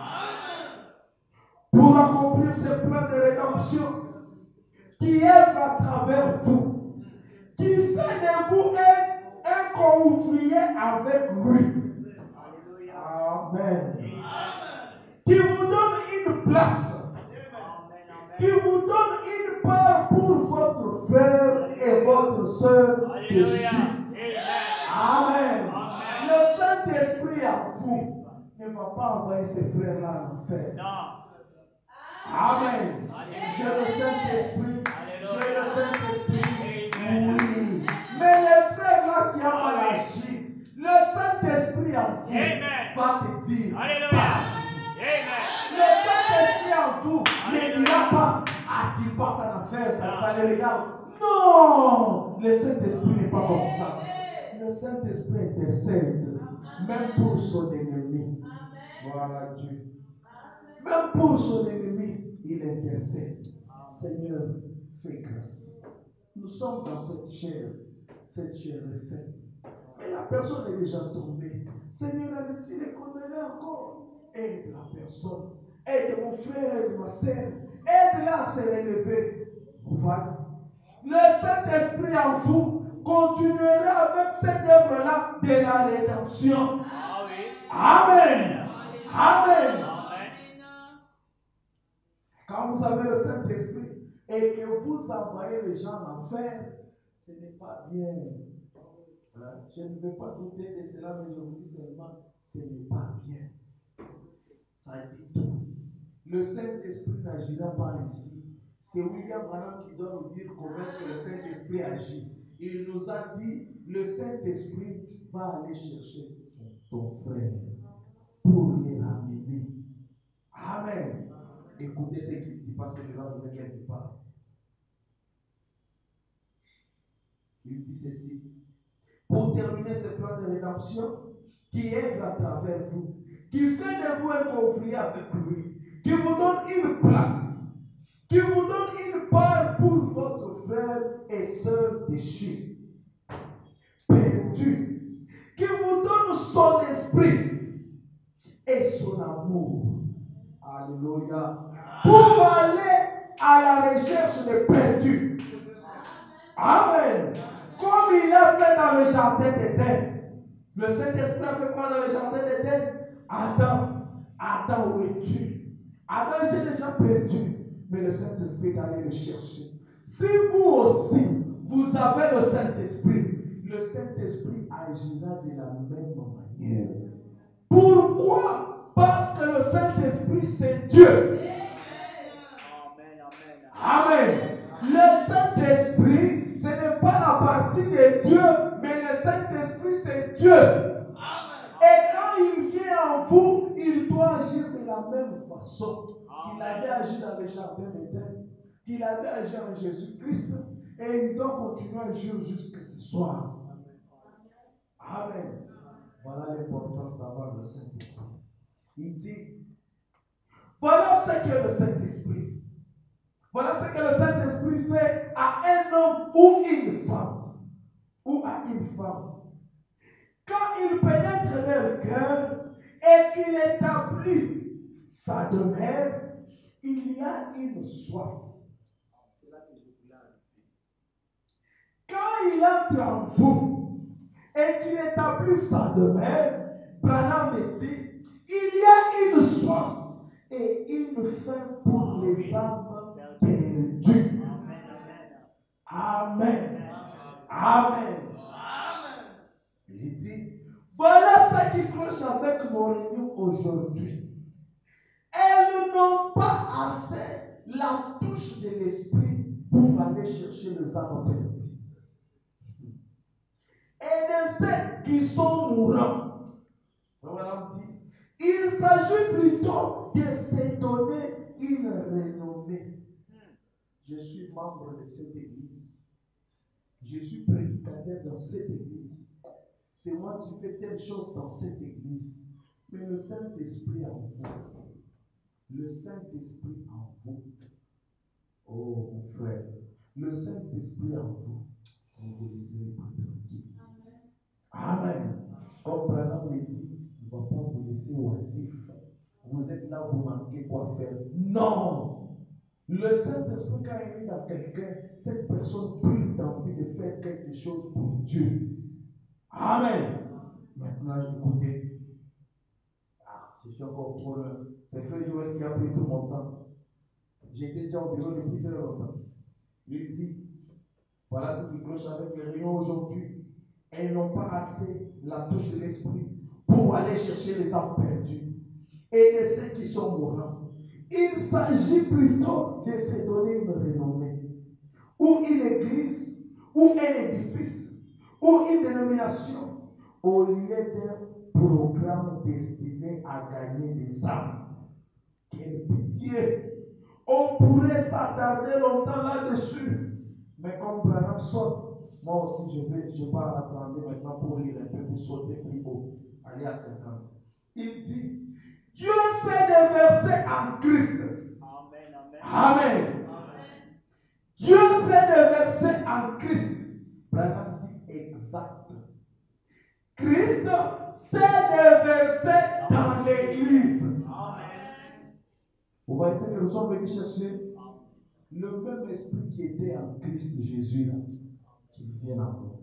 Pour accomplir ses plans de rédemption, qui œuvre à travers vous, qui fait de vous un co-ouvrier avec lui. Amen. Qui vous donne une place, qui vous donne une part pour votre frère et votre soeur de Jésus. Amen. Le Saint-Esprit à vous ne va pas envoyer ces frères-là en enfer. Amen. J'ai le Saint-Esprit. J'ai le Saint-Esprit. Oui. Mais les frères là qui ont mal agi, le Saint-Esprit en vous va te dire. Alléluia. Le Saint-Esprit en vous ne dira pas à qui part en affaire, ça les regarde. Non, le Saint-Esprit n'est pas comme ça. Le Saint-Esprit intercède, même pour son ennemi. Voilà Dieu. Même pour son ennemi, il intercède. Seigneur, fais grâce. Nous sommes dans cette chair est faite. Et la personne est déjà tombée. Seigneur, tu les condamnes encore. Aide la personne. Aide mon frère, aide ma sœur. Aide-la à se relever. Voilà. Le Saint-Esprit en vous continuera avec cette œuvre-là de la rédemption. Amen. Amen. Quand vous avez le Saint-Esprit et que vous envoyez les gens en enfer, ce n'est pas bien. Je ne vais pas douter de cela, mais je vous dis seulement, ce n'est pas bien. Ça dit tout. Le Saint-Esprit n'agira pas ici. C'est William Branham qui doit nous dire comment est-ce que le Saint-Esprit agit. Il nous a dit, le Saint-Esprit va aller chercher ton frère pour les ramener. Amen. Écoutez ce qu'il dit parce que je vais vous dire quelque part. Il dit ceci. Pour terminer ce plan de rédemption qui œuvre à travers vous, qui fait de vous un conflit avec lui, qui vous donne une place, qui vous donne une part pour votre frère et sœur déchus, perdu, qui vous donne son esprit et son amour. Alléluia. Pour aller à la recherche des perdus. Amen. Comme il a fait dans le jardin d'Éden. Le Saint-Esprit a fait quoi dans le jardin d'Éden? Adam, où es-tu? Adam était déjà perdu. Mais le Saint-Esprit est allé le chercher. Si vous aussi, vous avez le Saint-Esprit, le Saint-Esprit agira de la même manière. Pourquoi? Parce que le Saint-Esprit, c'est Dieu. Amen. Le Saint-Esprit, ce n'est pas la partie de Dieu, mais le Saint-Esprit, c'est Dieu. Et quand il vient en vous, il doit agir de la même façon qu'il avait agi dans le jardin d'Éden, qu'il avait agi en Jésus-Christ, et il doit continuer à agir jusqu'à ce soir. Amen. Voilà l'importance d'avoir le Saint-Esprit. Il dit, voilà ce qu'est le Saint-Esprit. Voilà ce que le Saint-Esprit fait à un homme ou une femme. ou à une femme, quand il pénètre leur cœur et qu'il établit sa demeure, il y a une soif. Quand il entre en vous et qu'il établit sa demeure, Branham dit, il y a une soif et une faim pour les âmes perdues. Amen. Amen. Il dit, voilà ce qui cloche avec nos réunions aujourd'hui. Elles n'ont pas assez la touche de l'esprit pour aller chercher les âmes perdues. Et de ceux qui sont mourants, il s'agit plutôt de se donner une renommée. Je suis membre de cette église. Je suis prédicateur dans cette église. C'est moi qui fais telle chose dans cette église. Mais le Saint-Esprit en vous. Le Saint-Esprit en vous. Oh mon frère. Le Saint-Esprit en vous. Vous ne vous laisserez pas tranquille. Amen. Comme Branham le dit, il ne va pas vous laisser oisif. Vous êtes là, vous manquez quoi faire. Non. Le Saint-Esprit, quand il est dans quelqu'un, cette personne brûle d'envie de faire quelque chose pour Dieu. Amen. Maintenant, écoutez. Je suis encore trop loin. C'est Frère Joël qui a pris tout mon temps. J'étais déjà au bureau depuis très longtemps. Il dit, voilà ce qui cloche avec les réunions aujourd'hui. Elles n'ont pas assez la touche de l'esprit pour aller chercher les âmes perdues et de ceux qui sont mourants. Il s'agit plutôt de se donner une renommée, ou une église, ou un édifice, ou une dénomination, au lieu d'un programme destiné à gagner des âmes. Quelle pitié! On pourrait s'attarder longtemps là-dessus, mais comme Branham saute, moi aussi je pars attendre maintenant pour lire un peu, pour sauter plus haut, aller à 50. Il dit, Dieu s'est déversé en Christ. Amen. Amen. Amen. Dieu s'est déversé en Christ. Branham dit exact. Christ s'est déversé dans l'église. Amen. Vous voyez ce que nous sommes venus chercher? Le même esprit qui était en Christ Jésus, là, qui vient en moi.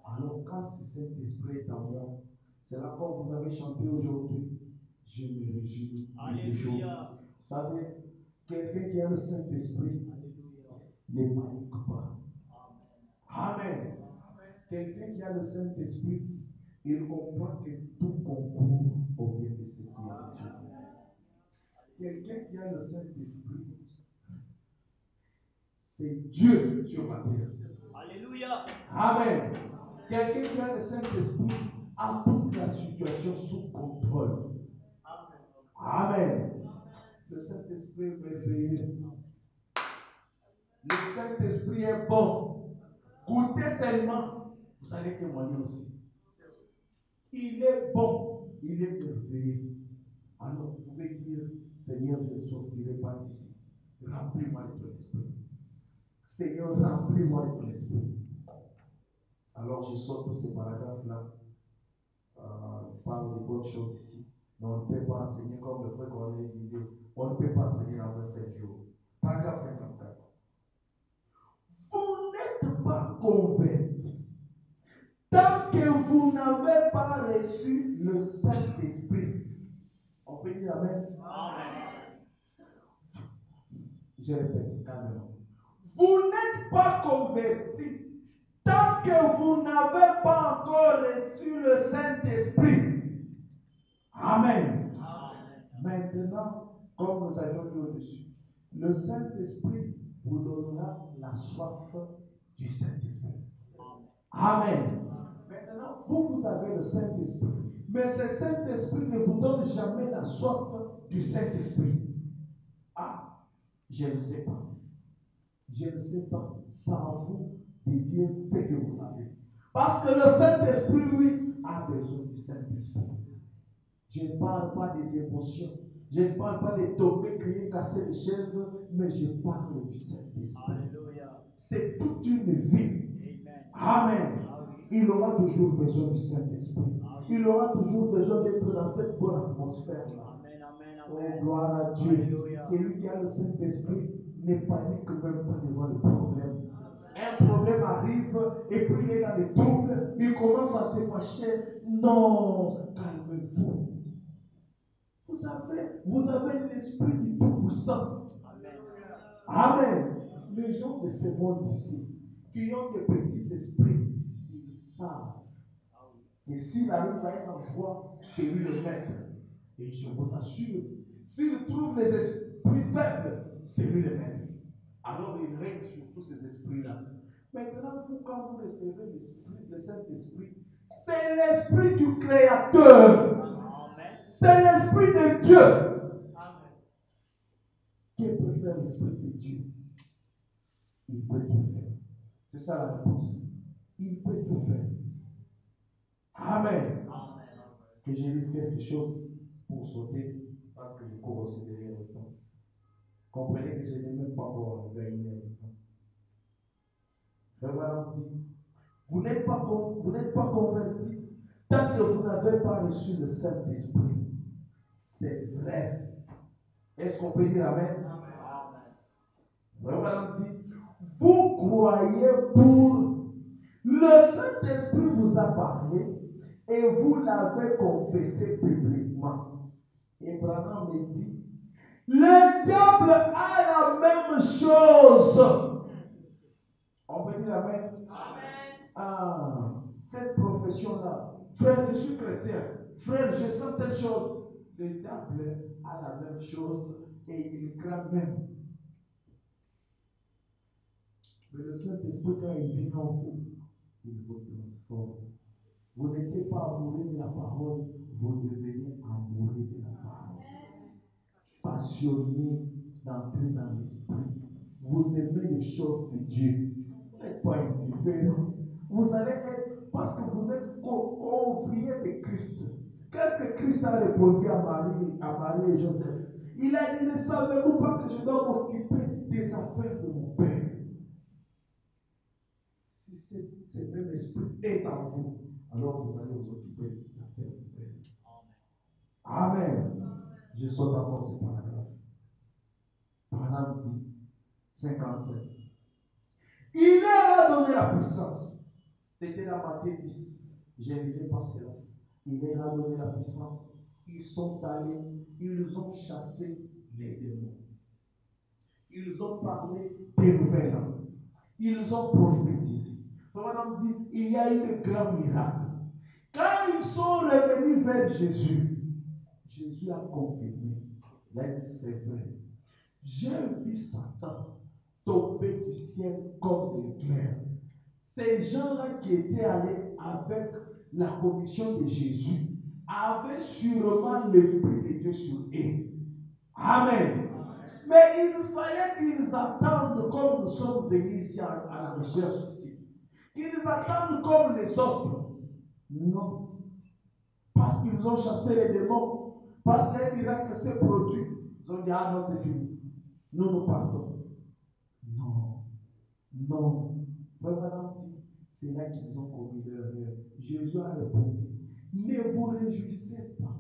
Alors, quand cet esprit est en moi, c'est là quand vous avez chanté aujourd'hui. Je me réjouis. Alléluia. Vous savez, quelqu'un qui a le Saint-Esprit ne panique pas. Amen. Quelqu'un qui a le Saint-Esprit, il comprend que tout concourt au bien de ce qui est en Dieu. Quelqu'un qui a le Saint-Esprit, c'est Dieu sur la terre. Alléluia. Amen. Quelqu'un qui a le Saint-Esprit a toute la situation sous contrôle. Amen. Le Saint-Esprit est merveilleux. Le Saint-Esprit est bon. Goûtez seulement, vous allez témoigner aussi. Il est bon, il est merveilleux. Alors vous pouvez dire, Seigneur, je ne sortirai pas d'ici. Remplis-moi de ton esprit. Seigneur, remplis-moi de ton esprit. Alors je sors tous ces paragraphes-là. On parle de bonnes choses ici. Mais on ne peut pas enseigner comme le frère Corneille disait. On ne peut pas enseigner dans un 7 jours. Paragraphe 54. Vous n'êtes pas convertis tant que vous n'avez pas reçu le Saint-Esprit. On peut dire Amen. Amen. Je répète, calmement. Vous n'êtes pas convertis tant que vous n'avez pas encore reçu le Saint-Esprit. Amen. Amen. Maintenant, comme nous avions dit au-dessus, le Saint-Esprit vous donnera la soif du Saint-Esprit. Amen. Maintenant, vous avez le Saint-Esprit. Mais ce Saint-Esprit ne vous donne jamais la soif du Saint-Esprit. Ah, je ne sais pas. Je ne sais pas. C'est à vous de dire ce que vous avez. Parce que le Saint-Esprit, lui, a besoin du Saint-Esprit. Je ne parle pas des émotions. Je ne parle pas des tombées, crier, casser les chaises, mais je parle du Saint-Esprit. Alléluia. C'est toute une vie. Amen. Amen. Il aura toujours besoin du Saint-Esprit. Il aura toujours besoin d'être dans cette bonne atmosphère-là. Oh, gloire à Dieu. Celui qui a le Saint-Esprit ne panique même pas devant le problème. Un problème arrive et puis il est dans les troubles, il commence à se fâcher. Non, calmez-vous. Vous avez l'esprit du Tout-Puissant. Amen. Les gens de ce monde ici, qui ont des petits esprits, ils savent que s'il arrive à un endroit, c'est lui le maître. Et je vous assure, s'il trouve les esprits faibles, c'est lui le maître. Alors il règne sur tous ces esprits-là. Maintenant, vous, quand vous recevez l'esprit, le Saint-Esprit, c'est l'esprit du Créateur. C'est l'esprit de Dieu. Amen. Qui peut faire l'esprit de Dieu? Il peut tout faire. C'est ça la réponse. Il peut tout faire. Amen. Amen. Que je lise quelque chose pour sauter parce que je cours aussi derrière le temps. Comprenez que je n'ai même pas encore enlevé une heure de temps. Frère Madame dit, vous n'êtes pas converti tant que vous n'avez pas reçu le Saint-Esprit. C'est vrai. Est-ce qu'on peut dire Amen? Amen. Frère Madame dit, vous croyez pour le Saint-Esprit vous a parlé et vous l'avez confessé publiquement. Et Branham me dit, le diable a la même chose. On peut dire Amen? Amen. Ah, cette profession-là, frère, je suis chrétien, frère, je sens telle chose. Le diable a la même chose et il craint même. Mais le Saint-Esprit, quand il vient en vous, il vous transforme. Vous n'étiez pas amoureux de la parole, vous devenez amoureux de la parole. Passionné d'entrer dans l'esprit. Vous aimez les choses de Dieu. Vous n'êtes pas indifférent. Vous allez être, parce que vous êtes co-ouvrier de Christ. Qu'est-ce que Christ a répondu à Marie et Joseph? Il a dit, ne savez-vous pas que je dois m'occuper des affaires de mon Père? Si ce même esprit est en vous, alors vous allez vous occuper des affaires de mon Père. Amen. Je saute encore ce paragraphe. Branham dit 57. Il leur a donné la puissance. C'était dans Matthieu 10. Je ne vais pas cela. Il leur a donné la puissance. Ils sont allés, ils ont chassé les démons. Ils ont parlé des nouvelles langues. Ils ont prophétisé. Branham dit, il y a eu de grands miracles. Quand ils sont revenus vers Jésus, Jésus a confirmé. Il a dit, c'est vrai. J'ai vu Satan tomber du ciel comme de l'éclair. Ces gens-là qui étaient allés avec la commission de Jésus avaient sûrement l'Esprit de Dieu sur eux. Amen. Mais il fallait qu'ils attendent comme nous sommes venus ici à la recherche ici. Qu'ils attendent comme les autres. Non. Parce qu'ils ont chassé les démons. Parce qu'un miracle s'est produit. Ils ont dit, ah non, c'est fini. Nous partons. Non. Non. Vraiment dit, c'est là qu'ils ont commis leur erreur. Jésus a répondu, ne vous réjouissez pas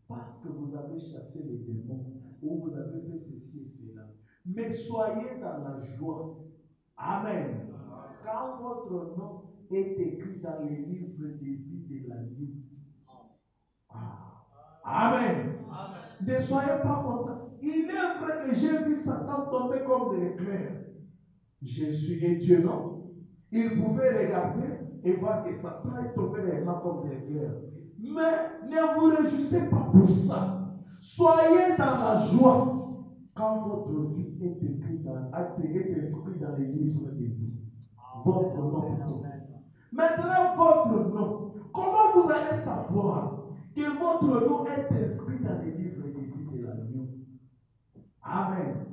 parce que vous avez chassé les démons ou vous avez fait ceci et cela. Mais soyez dans la joie. Amen. Quand votre nom est écrit dans les livres de vie de la vie. Amen. Amen. Ne soyez pas contents. Il est vrai que j'ai vu Satan tomber comme de l'éclair. Jésus est Dieu, non? Il pouvait regarder et voir que Satan est tombé réellement comme de l'éclair. Mais ne vous réjouissez pas pour ça. Soyez dans la joie quand votre vie est écrite est inscrite dans les livres de vie. Votre nom plutôt. Maintenant, votre nom. Comment vous allez savoir que votre nom est inscrit dans les livres de vie de l'agneau? Amen.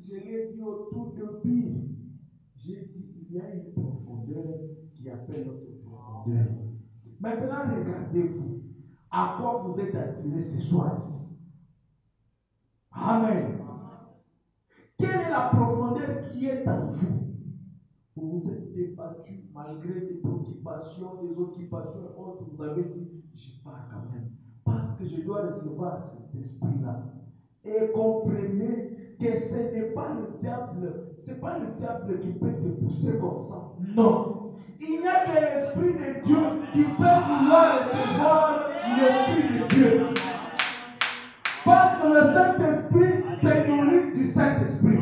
Je l'ai dit au tout début. J'ai dit, il y a une profondeur qui appelle notre profondeur. Maintenant, regardez-vous. À quoi vous êtes attirés ce soir ici? Amen. Quelle est la profondeur qui est en vous? vous vous êtes débattu malgré des préoccupations, des occupations et autres. Vous avez dit, je pars quand même. Parce que je dois recevoir cet esprit-là. Et comprenez que ce n'est pas le diable, c'est pas le diable qui peut te pousser comme ça. Non. Il n'y a que l'Esprit de Dieu qui peut vouloir recevoir l'Esprit de Dieu. Parce que le Saint-Esprit se nourrit du Saint-Esprit.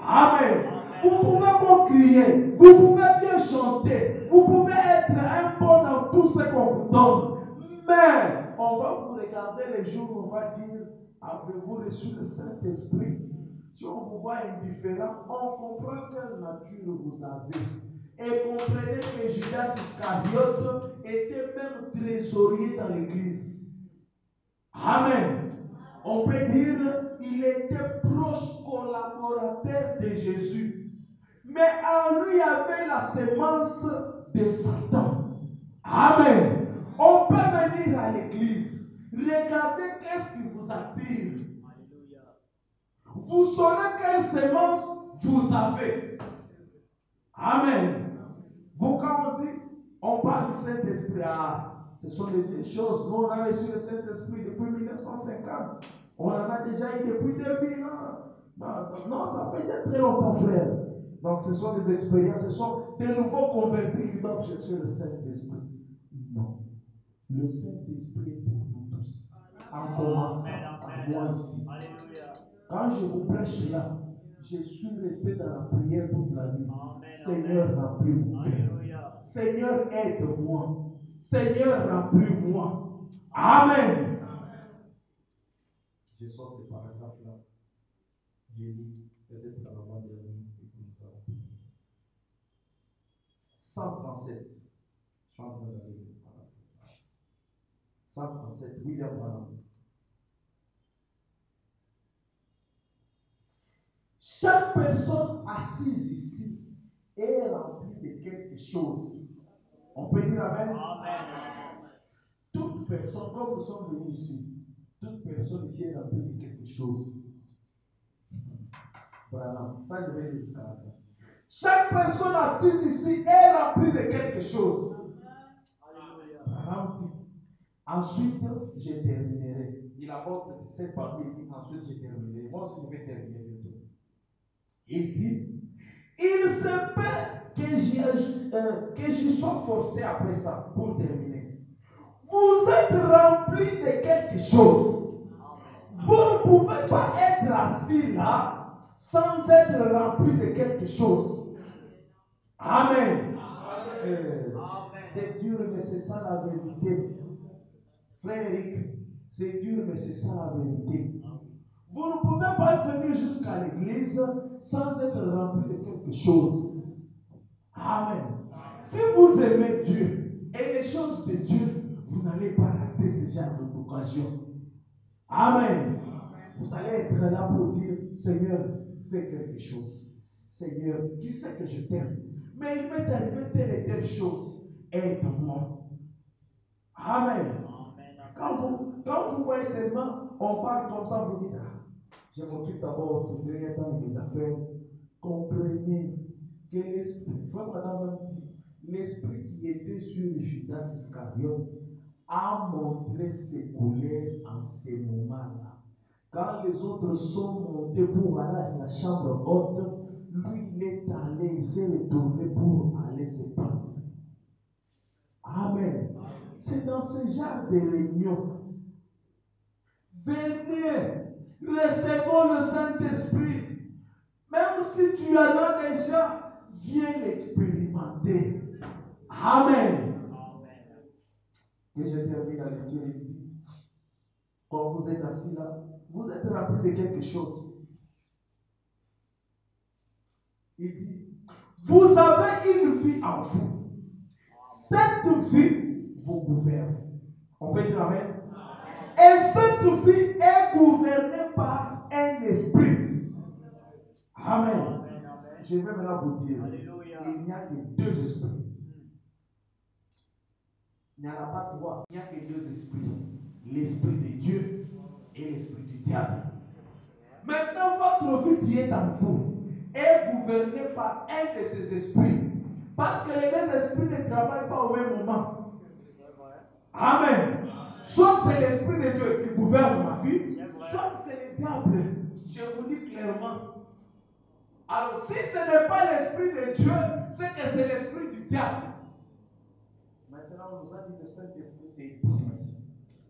Amen. Vous pouvez bien crier, vous pouvez bien chanter, vous pouvez être un bon dans tout ce qu'on vous donne. Mais on va vous regarder les jours où on va dire, avez-vous reçu le Saint-Esprit? Si on vous voit indifférent, on comprend quelle nature vous avez. Et comprenez que Judas Iscariote était même trésorier dans l'église. Amen. On peut dire qu'il était proche collaborateur de Jésus. Mais en lui, il y avait la sémence de Satan. Amen. On peut venir à l'église. Regardez qu'est-ce qui vous attire. Vous saurez quelle sémence vous avez. Amen. Vous, quand on dit, on parle du Saint-Esprit, ce sont des choses. Nous, on a reçu le Saint-Esprit depuis 1950. On en a déjà eu depuis 2000 ans. Non, ça fait déjà très longtemps, frère. Donc, ce sont des expériences, ce sont des nouveaux convertis qui doivent chercher le Saint-Esprit. Non. Le Saint-Esprit est pour nous tous. En commençant par moi ici. Quand je vous prêche là, je suis resté dans la prière toute la nuit. Seigneur, remplis mon cœur. Seigneur, aide-moi. Seigneur, remplis-moi. Amen. Je sors ce paragraphe-là. Je lis peut-être à l'avant-dernier et puis nous allons prier. 137. Je suis en train d'aller. 137. William Branham. Chaque personne assise ici est remplie de quelque chose. On peut dire Amen? Amen. Toute personne, comme nous sommes venus ici, toute personne ici est remplie de quelque chose. Voilà, ça je vais dire jusqu'à la fin. Chaque personne assise ici est remplie de quelque chose. Alléluia. Ensuite, je terminerai. Il apporte cette partie, il dit ensuite je terminerai. Moi aussi je vais terminer bientôt. Il dit, il se peut que j'y sois forcé après ça, pour terminer. Vous êtes remplis de quelque chose. Vous ne pouvez pas être assis là sans être rempli de quelque chose. Amen. C'est dur, mais c'est ça la vérité. Frère Eric, c'est dur, mais c'est ça la vérité. Vous ne pouvez pas venir jusqu'à l'église sans être rempli de quelque chose. Amen. Si vous aimez Dieu et les choses de Dieu, vous n'allez pas rater ce genre d'occasion. Amen. Vous allez être là pour dire, Seigneur, fais quelque chose. Seigneur, tu sais que je t'aime. Mais il m'est arrivé telle et telle chose. Aide-moi. Amen. Quand vous voyez seulement, on parle comme ça, vous dites, je m'occupe d'abord de dernier temps de mes affaires. Comprenez que l'esprit, vraiment même dit, l'esprit qui était sur Judas Iscariote a montré ses couleurs en ces moments-là. Quand les autres sont montés pour aller à la chambre haute, lui il est allé, il s'est retourné pour aller se prendre. Amen. C'est dans ce genre de réunion. Venez, recevons le Saint-Esprit. Même si tu en as déjà, viens l'expérimenter. Amen. Et je termine la lecture. Il dit, quand vous êtes assis là, vous êtes rempli de quelque chose. Il dit, vous avez une vie en vous. Cette vie vous gouverne. On peut dire Amen. Et cette vie est gouvernée par un esprit. Amen. Je vais maintenant vous dire, il n'y a que deux esprits. Il n'y en a pas trois. Il n'y a que deux esprits. L'esprit de Dieu et l'esprit du diable. Maintenant, votre vie qui est en vous est gouverné par un de ces esprits. Parce que les deux esprits ne travaillent pas au même moment. Amen. Soit c'est l'esprit de Dieu qui gouverne ma vie, soit c'est le diable. Je vous dis clairement. Alors, si ce n'est pas l'esprit de Dieu, c'est que c'est l'esprit du diable. Maintenant, on nous a dit que le Saint-Esprit, c'est une promesse.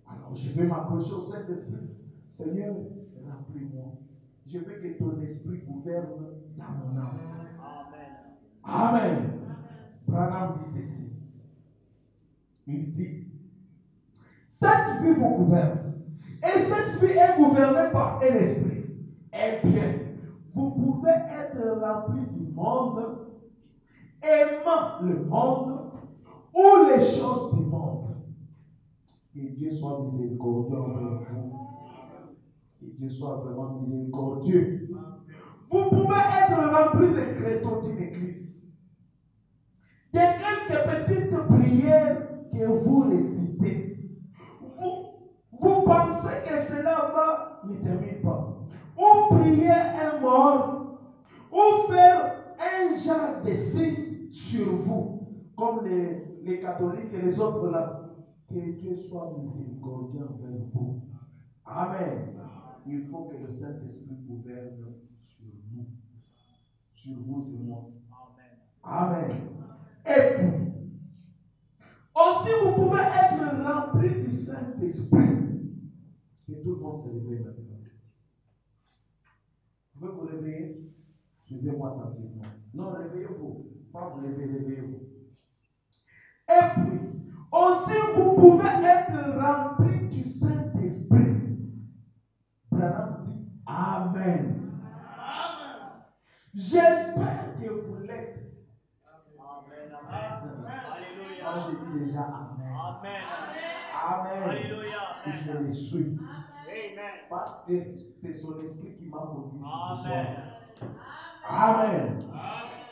Alors, je vais m'approcher au Saint-Esprit. Seigneur, remplis-moi. Je veux que ton esprit gouverne dans mon âme. Amen. Amen. Branham dit ceci. Il dit, cette vie vous gouverne. Et cette vie est gouvernée par un esprit. Eh bien, vous pouvez être rempli du monde, aimant le monde ou les choses du monde. Que Dieu soit miséricordieux envers vous. Que Dieu soit vraiment miséricordieux. Vous pouvez être rempli de crétaux d'une église. De quelques petites prières que vous récitez. Vous pensez que cela va ne termine pas. Ou prier un mort, ou faire un genre de signe sur vous, comme les catholiques et les autres là. Que Dieu soit miséricordieux envers vous. Amen. Il faut que le Saint-Esprit gouverne sur nous, sur vous et moi. Amen. Et puis, aussi vous pouvez être rempli du Saint-Esprit. Que tout le monde se réveille maintenant. Vous pouvez vous réveiller? Suivez-moi attentivement. Non, réveillez-vous. Pas vous réveiller, réveillez-vous. Et puis, aussi vous pouvez être rempli du Saint-Esprit. Branham dit Amen. Amen. J'espère que vous l'êtes. Amen. Amen. Alléluia. Moi, je dis déjà Amen. Amen. Amen. Alléluia. Et je le suis. Amen. Parce que c'est son esprit qui m'a produit ce soir. Amen.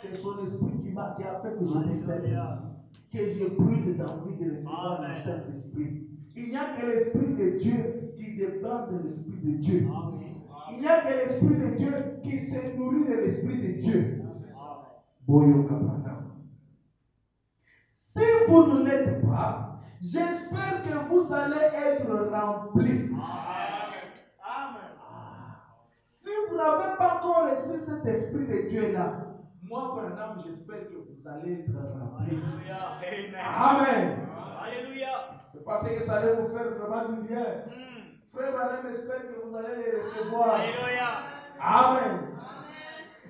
C'est son esprit qui a fait que je puisse être ici. Que je brûle d'envie de recevoir le Saint-Esprit. Il n'y a que l'Esprit de Dieu qui dépend de l'Esprit de Dieu. Il n'y a que l'Esprit de Dieu qui se nourrit de l'Esprit de Dieu. Boyo Kapana. Si vous ne l'êtes pas, j'espère que vous allez être remplis. Amen. Si vous n'avez pas encore reçu cet Esprit de Dieu-là, moi, par exemple, j'espère que vous allez être remplis. Amen. Alléluia. Je pense que ça allait vous faire vraiment du bien. Frère Branham, j'espère que vous allez les recevoir. Alléluia. Amen.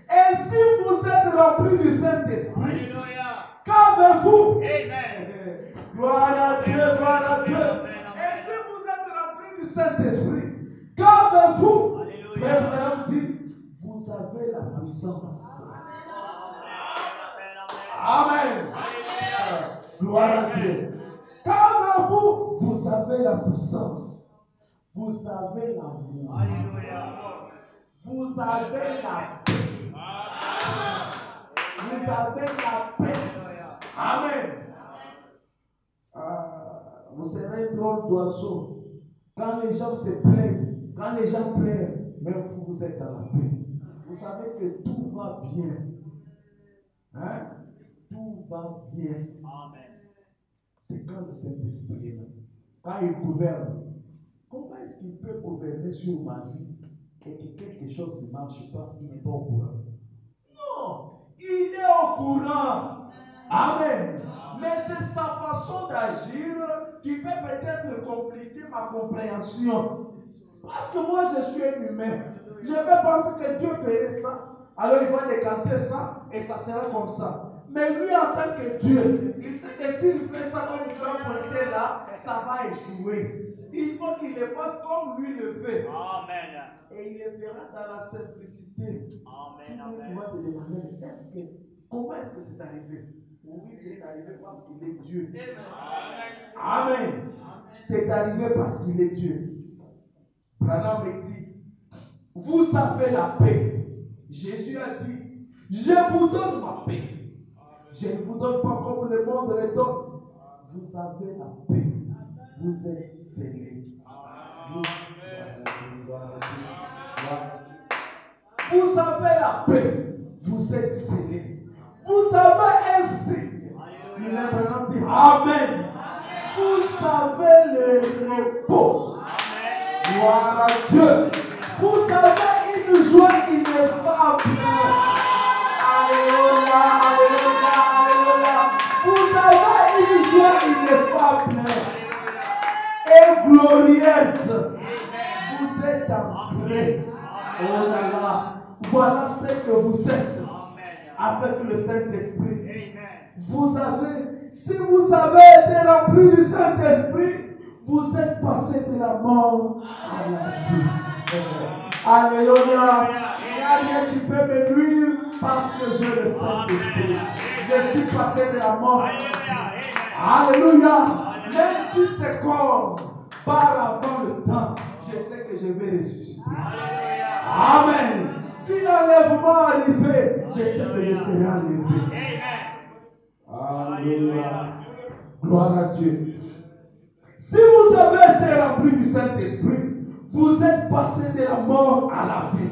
Et si vous êtes remplis du Saint-Esprit, qu'avez-vous? Amen. Gloire à Dieu, gloire à Dieu. Et si vous êtes remplis du Saint-Esprit, qu'avez-vous? Frère Branham dit, vous avez la puissance. Amen. Gloire à Dieu. Qu'avez-vous? Vous avez la puissance. Vous avez l'amour. Vous avez la paix. Vous avez la paix. Amen. Vous serez un drôle d'oiseau. Quand les gens se plaignent, quand les gens pleurent, même vous êtes dans la paix. Vous savez que tout va bien. Hein? Tout va bien. Amen. C'est quand le Saint-Esprit est là. Quand il gouverne. Comment est-ce qu'il peut gouverner sur ma vie et que quelque chose ne marche pas, il n'est pas au courant? Non, il est au courant. Amen. Mais c'est sa façon d'agir qui peut peut-être compliquer ma compréhension. Parce que moi, je suis un humain. Je vais penser que Dieu ferait ça. Alors il va décanter ça et ça sera comme ça. Mais lui, en tant que Dieu, il sait que s'il fait ça comme tu as pointé là, ça va échouer. Il faut qu'il le fasse comme lui le fait. Amen. Et il le fera dans la simplicité. Amen. Tu vas te demander, comment est-ce que c'est arrivé? Oui, c'est arrivé parce qu'il est Dieu. Amen. Amen. C'est arrivé parce qu'il est Dieu. Branham me dit, vous avez la paix. Jésus a dit, je vous donne ma paix. Je ne vous donne pas comme le monde le donne. Vous avez la paix. Vous êtes scellés. Vous avez la paix. vous êtes scellés. Vous avez un signe. Il est maintenant dit Amen. Vous avez le repos. Gloire à Dieu. Vous avez une joie ineffable. Alléluia, alléluia, alléluia. Vous avez une joie ineffable et glorieuse. Vous êtes en paix. Oh là là. Voilà ce que vous êtes avec le Saint-Esprit. Vous avez, si vous avez été rempli du Saint-Esprit, vous êtes passé de la mort à la vie. Alléluia. Il n'y a rien qui peut me nuire parce que j'ai le Saint-Esprit. Je suis passé de la mort. Alléluia. Même si ce corps part avant le temps, je sais que je vais ressusciter. Amen. Si l'enlèvement arrive, je sais que je serai enlevé. Alléluia. Gloire à Dieu. Si vous avez été rempli du Saint-Esprit, vous êtes passé de la mort à la vie.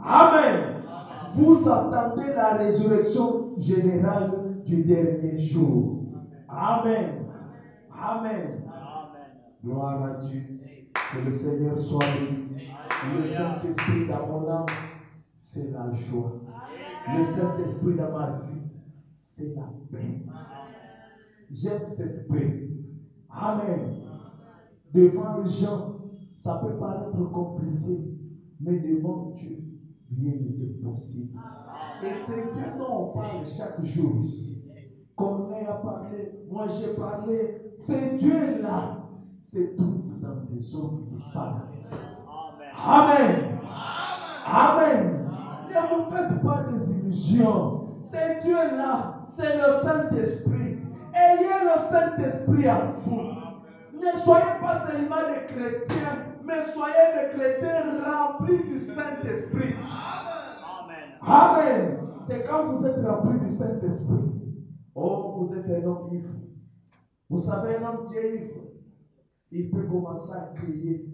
Amen. Vous attendez la résurrection générale du dernier jour. Amen. Amen. Gloire à Dieu. Que le Seigneur soit béni. Le Saint-Esprit dans mon âme, c'est la joie. Le Saint-Esprit dans ma vie, c'est la paix. J'aime cette paix. Amen. Devant les gens, ça peut paraître compliqué, mais devant Dieu, rien n'est possible. Et c'est Dieu dont on parle chaque jour ici. Corneille a parlé, moi j'ai parlé. C'est Dieu là. C'est tout dans des hommes et des femmes. Amen. Amen. Ne vous faites pas des illusions. C'est Dieu là. C'est le Saint-Esprit. Ayez le Saint-Esprit en vous. Ne soyez pas seulement des chrétiens, mais soyez des chrétiens remplis du Saint-Esprit. Amen. Amen. C'est quand vous êtes remplis du Saint-Esprit. Oh, vous êtes un homme ivre. Vous savez, un homme qui est ivre, il peut commencer à crier.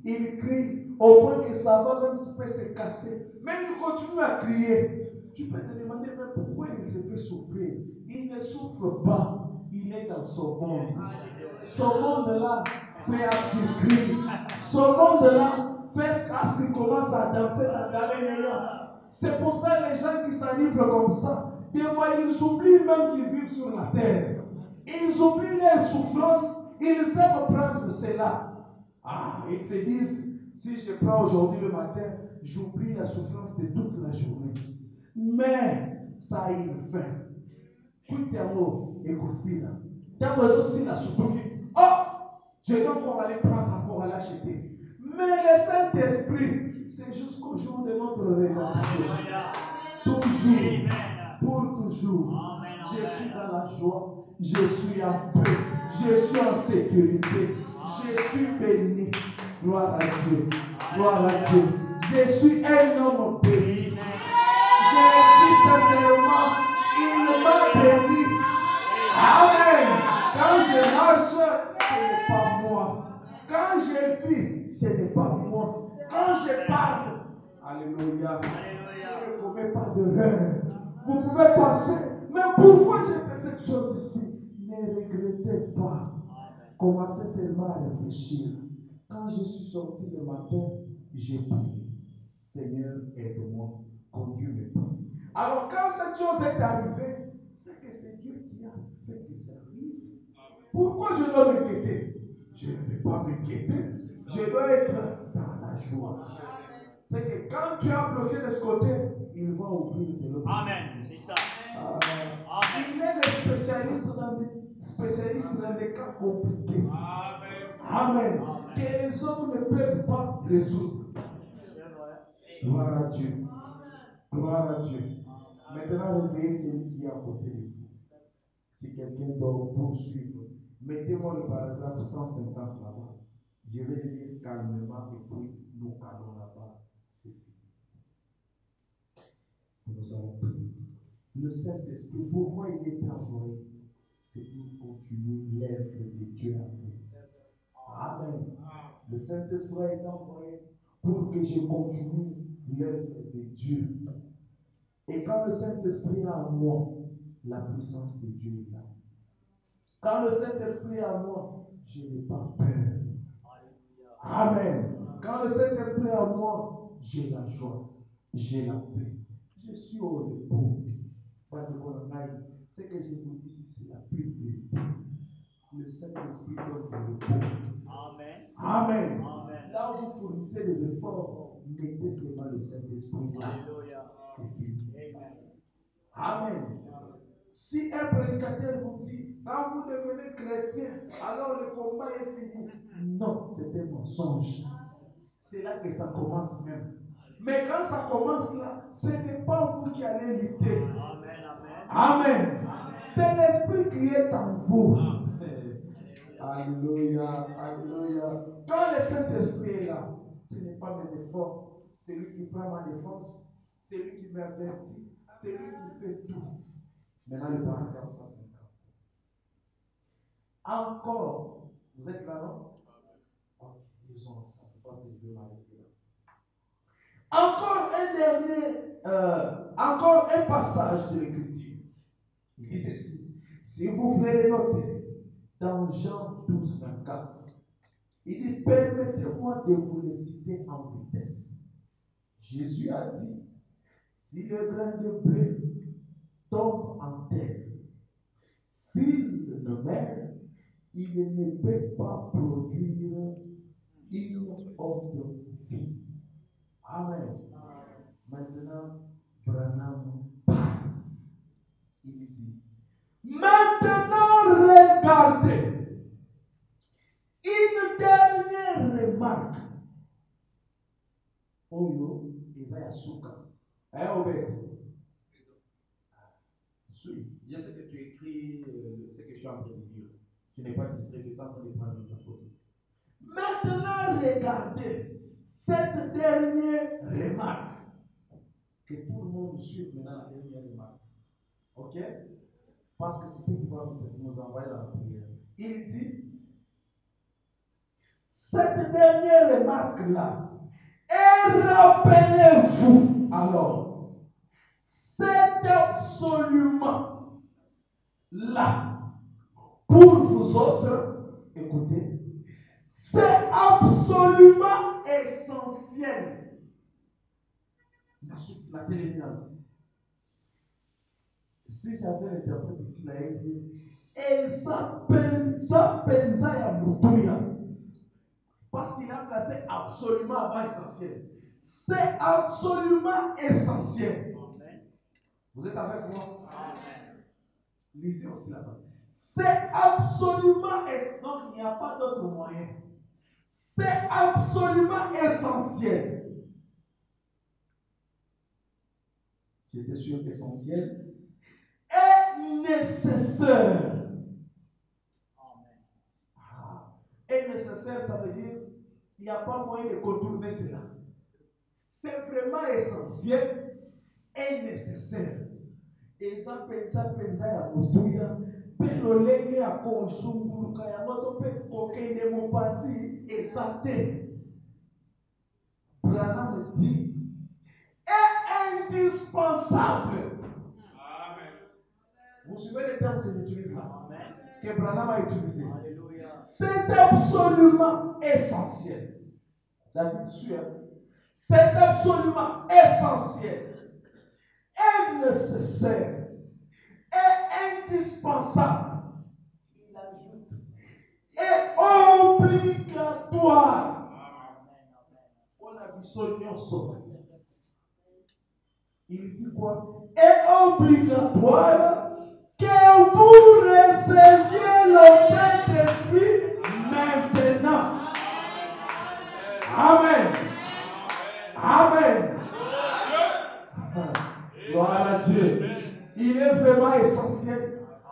Il crie, au point que ça va même se casser. Mais il continue à crier. Tu peux te demander même pourquoi il se fait souffrir. Il ne souffre pas. Il est dans son monde. Son monde-là fait à ce qu'il crie. Son monde-là fait à ce qu'il commence à danser dans les néants. C'est pour ça que les gens qui s'enivrent comme ça, des fois ils oublient même qu'ils vivent sur la terre. Ils oublient leurs souffrances. Ils aiment prendre cela. Ils se disent, si je prends aujourd'hui le matin, j'oublie la souffrance de toute la journée. Mais ça a une fin. Écoutez à moi, écoutez là. D'abord aussi la souffrance. Oh, je dois encore aller prendre, encore aller acheter. Mais le Saint-Esprit, c'est jusqu'au jour de notre rédemption. Toujours, pour toujours. Je suis dans la joie, je suis en paix, je suis en sécurité, je suis béni. Gloire à Dieu, gloire à Dieu. Je suis un homme béni. Je l'ai dit sincèrement, il m'a béni. Amen. Quand je marche, ce n'est pas moi. Quand je vis, ce n'est pas moi. Quand je parle, alléluia, je ne commets pas d'erreur. Vous pouvez penser, mais pourquoi j'ai fait cette chose ici? Ne regrettez pas. Commencez seulement à réfléchir. Quand je suis sorti le matin, j'ai prié. Seigneur, aide-moi, conduis mes pas. Alors quand cette chose est arrivée, c'est que c'est Dieu qui a fait que ça arrive. Pourquoi je dois m'inquiéter? Je ne vais pas m'inquiéter. Je dois être dans la joie. C'est que quand tu as bloqué de ce côté, il va ouvrir de l'autre côté. Amen. C'est ça. Il est le spécialiste dans des cas compliqués. Amen. Que les hommes ne peuvent pas résoudre. Gloire à Dieu. Gloire à Dieu. Maintenant, réveillez celui qui est à côté de vous. Si quelqu'un doit poursuivre, mettez-moi le paragraphe 150 là-bas. Je vais le lire calmement et puis nous allons là-bas. C'est fini. Nous allons prier. Le Saint-Esprit, pourquoi il est envoyé? C'est pour continuer l'œuvre de Dieu en nous. Amen. Le Saint-Esprit est envoyé pour que je continue l'œuvre de Dieu. Et quand le Saint-Esprit est en moi, la puissance de Dieu est là. Quand le Saint-Esprit est en moi, je n'ai pas peur. Amen. Quand le Saint-Esprit est en moi, j'ai la joie, j'ai la paix. Je suis au repos. Ce que je vous dis ici, c'est la pure vérité. Le Saint-Esprit donne le repos. Amen. Amen. Amen. Là où vous fournissez des efforts, mettez seulement le Saint-Esprit là. Alléluia. C'est fini. Amen. Amen. Si un prédicateur vous dit, quand vous devenez chrétien, alors le combat est fini. Non, c'est un mensonge. C'est là que ça commence même. Mais quand ça commence là, ce n'est pas vous qui allez lutter. Amen. Amen. Amen. C'est l'Esprit qui est en vous. Alléluia. Alléluia. Quand le Saint-Esprit est là, ce n'est pas mes efforts. C'est lui qui prend ma défense. C'est lui qui m'avertit. C'est lui qui fait tout. Maintenant, le paragraphe 150. Encore. Vous êtes là, non? Ok, disons ça. Parce que je vais m'arrêter là. Encore un dernier, encore un passage de l'Écriture. Il dit ceci. Si vous voulez noter, dans Jean 12, 24, il dit, permettez-moi de vous le citer en vitesse. Jésus a dit, si le grain de blé tombe en terre, s'il ne meurt, il ne peut pas produire une autre vie. Amen. Maintenant, Branham parle. Il dit, maintenant regardez une dernière remarque. Oyo, Isaiah Souka. Obed. Suis. Je sais que tu écris ce que je suis en train de dire. Tu n'es pas distrait, tu es en train de prendre ta photo. Maintenant, regardez cette dernière remarque. Que tout le monde suive maintenant la dernière remarque. Ok? Parce que c'est ce qui va nous envoyer dans la prière. Il dit, cette dernière remarque-là, et rappelez-vous alors, c'est absolument là, pour vous autres, écoutez, c'est absolument essentiel. La télévision. Si j'avais interprété ici, là, il dit, et ça pensa ya mutuya. Parce qu'il a placé absolument avant essentiel. C'est absolument essentiel. Amen. Vous êtes avec moi? Amen. Lisez aussi là-bas. C'est absolument essentiel. Donc il n'y a pas d'autre moyen. C'est absolument essentiel. J'étais sûr essentiel. Est nécessaire. Est nécessaire, ça veut dire il n'y a pas moyen de contourner cela. C'est vraiment essentiel et nécessaire. Et ça pensa ya mutuya pe lolenge ya konzunguluka ya moto pe kokende mopanzi ezate. Branham dit est indispensable. Amen. Vous suivez les termes que j'utilise là? Amen. Que Branham a utilisé. C'est absolument essentiel. David suit. C'est absolument essentiel et nécessaire et indispensable. Il ajoute et obligatoire. On a vu son. Il dit quoi? Et obligatoire que vous receviez le Saint-Esprit maintenant. Amen. Amen. Gloire à Dieu. Il est vraiment essentiel.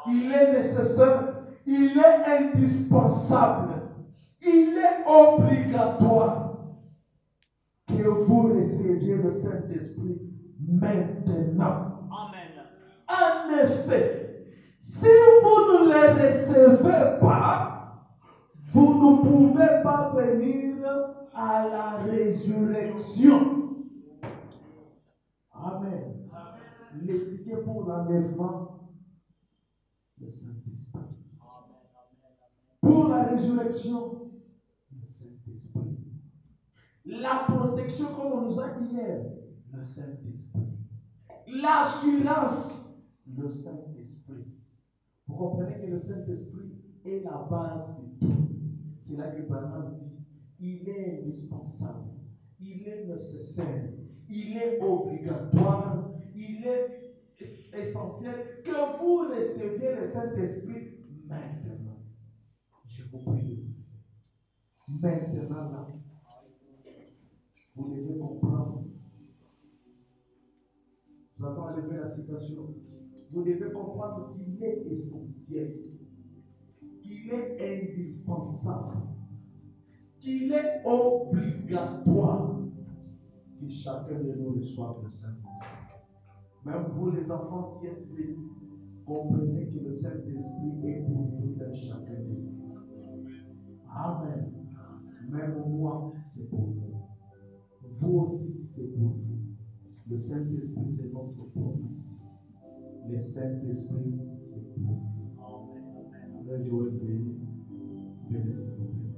Il est nécessaire. Il est indispensable. Il est obligatoire que vous receviez le Saint-Esprit maintenant. Amen. En effet, si vous ne le recevez pas, vous ne pouvez pas venir à la résurrection. Amen. les tickets pour l'enlèvement, le Saint-Esprit. Pour la résurrection, le Saint-Esprit. La protection, comme on nous a dit hier, le Saint-Esprit. L'assurance, le Saint-Esprit. Vous comprenez que le Saint-Esprit est la base de tout. C'est là que Branham dit, il est indispensable, il est nécessaire, il est obligatoire, il est essentiel que vous receviez le Saint-Esprit maintenant. Je vous prie de vous. Maintenant, là, vous devez comprendre. Nous allons enlever la citation. Vous devez comprendre qu'il est essentiel, qu'il est indispensable, qu'il est obligatoire que chacun de nous reçoive le Saint-Esprit. Même vous, les enfants qui êtes venus, comprenez que le Saint-Esprit est pour tout un chacun de nous. Amen. Même moi, c'est pour vous. Vous aussi, c'est pour vous. Le Saint-Esprit, c'est notre promesse. Le Saint-Esprit, c'est pour vous. Le jour est venu. Venez s'il vous plaît.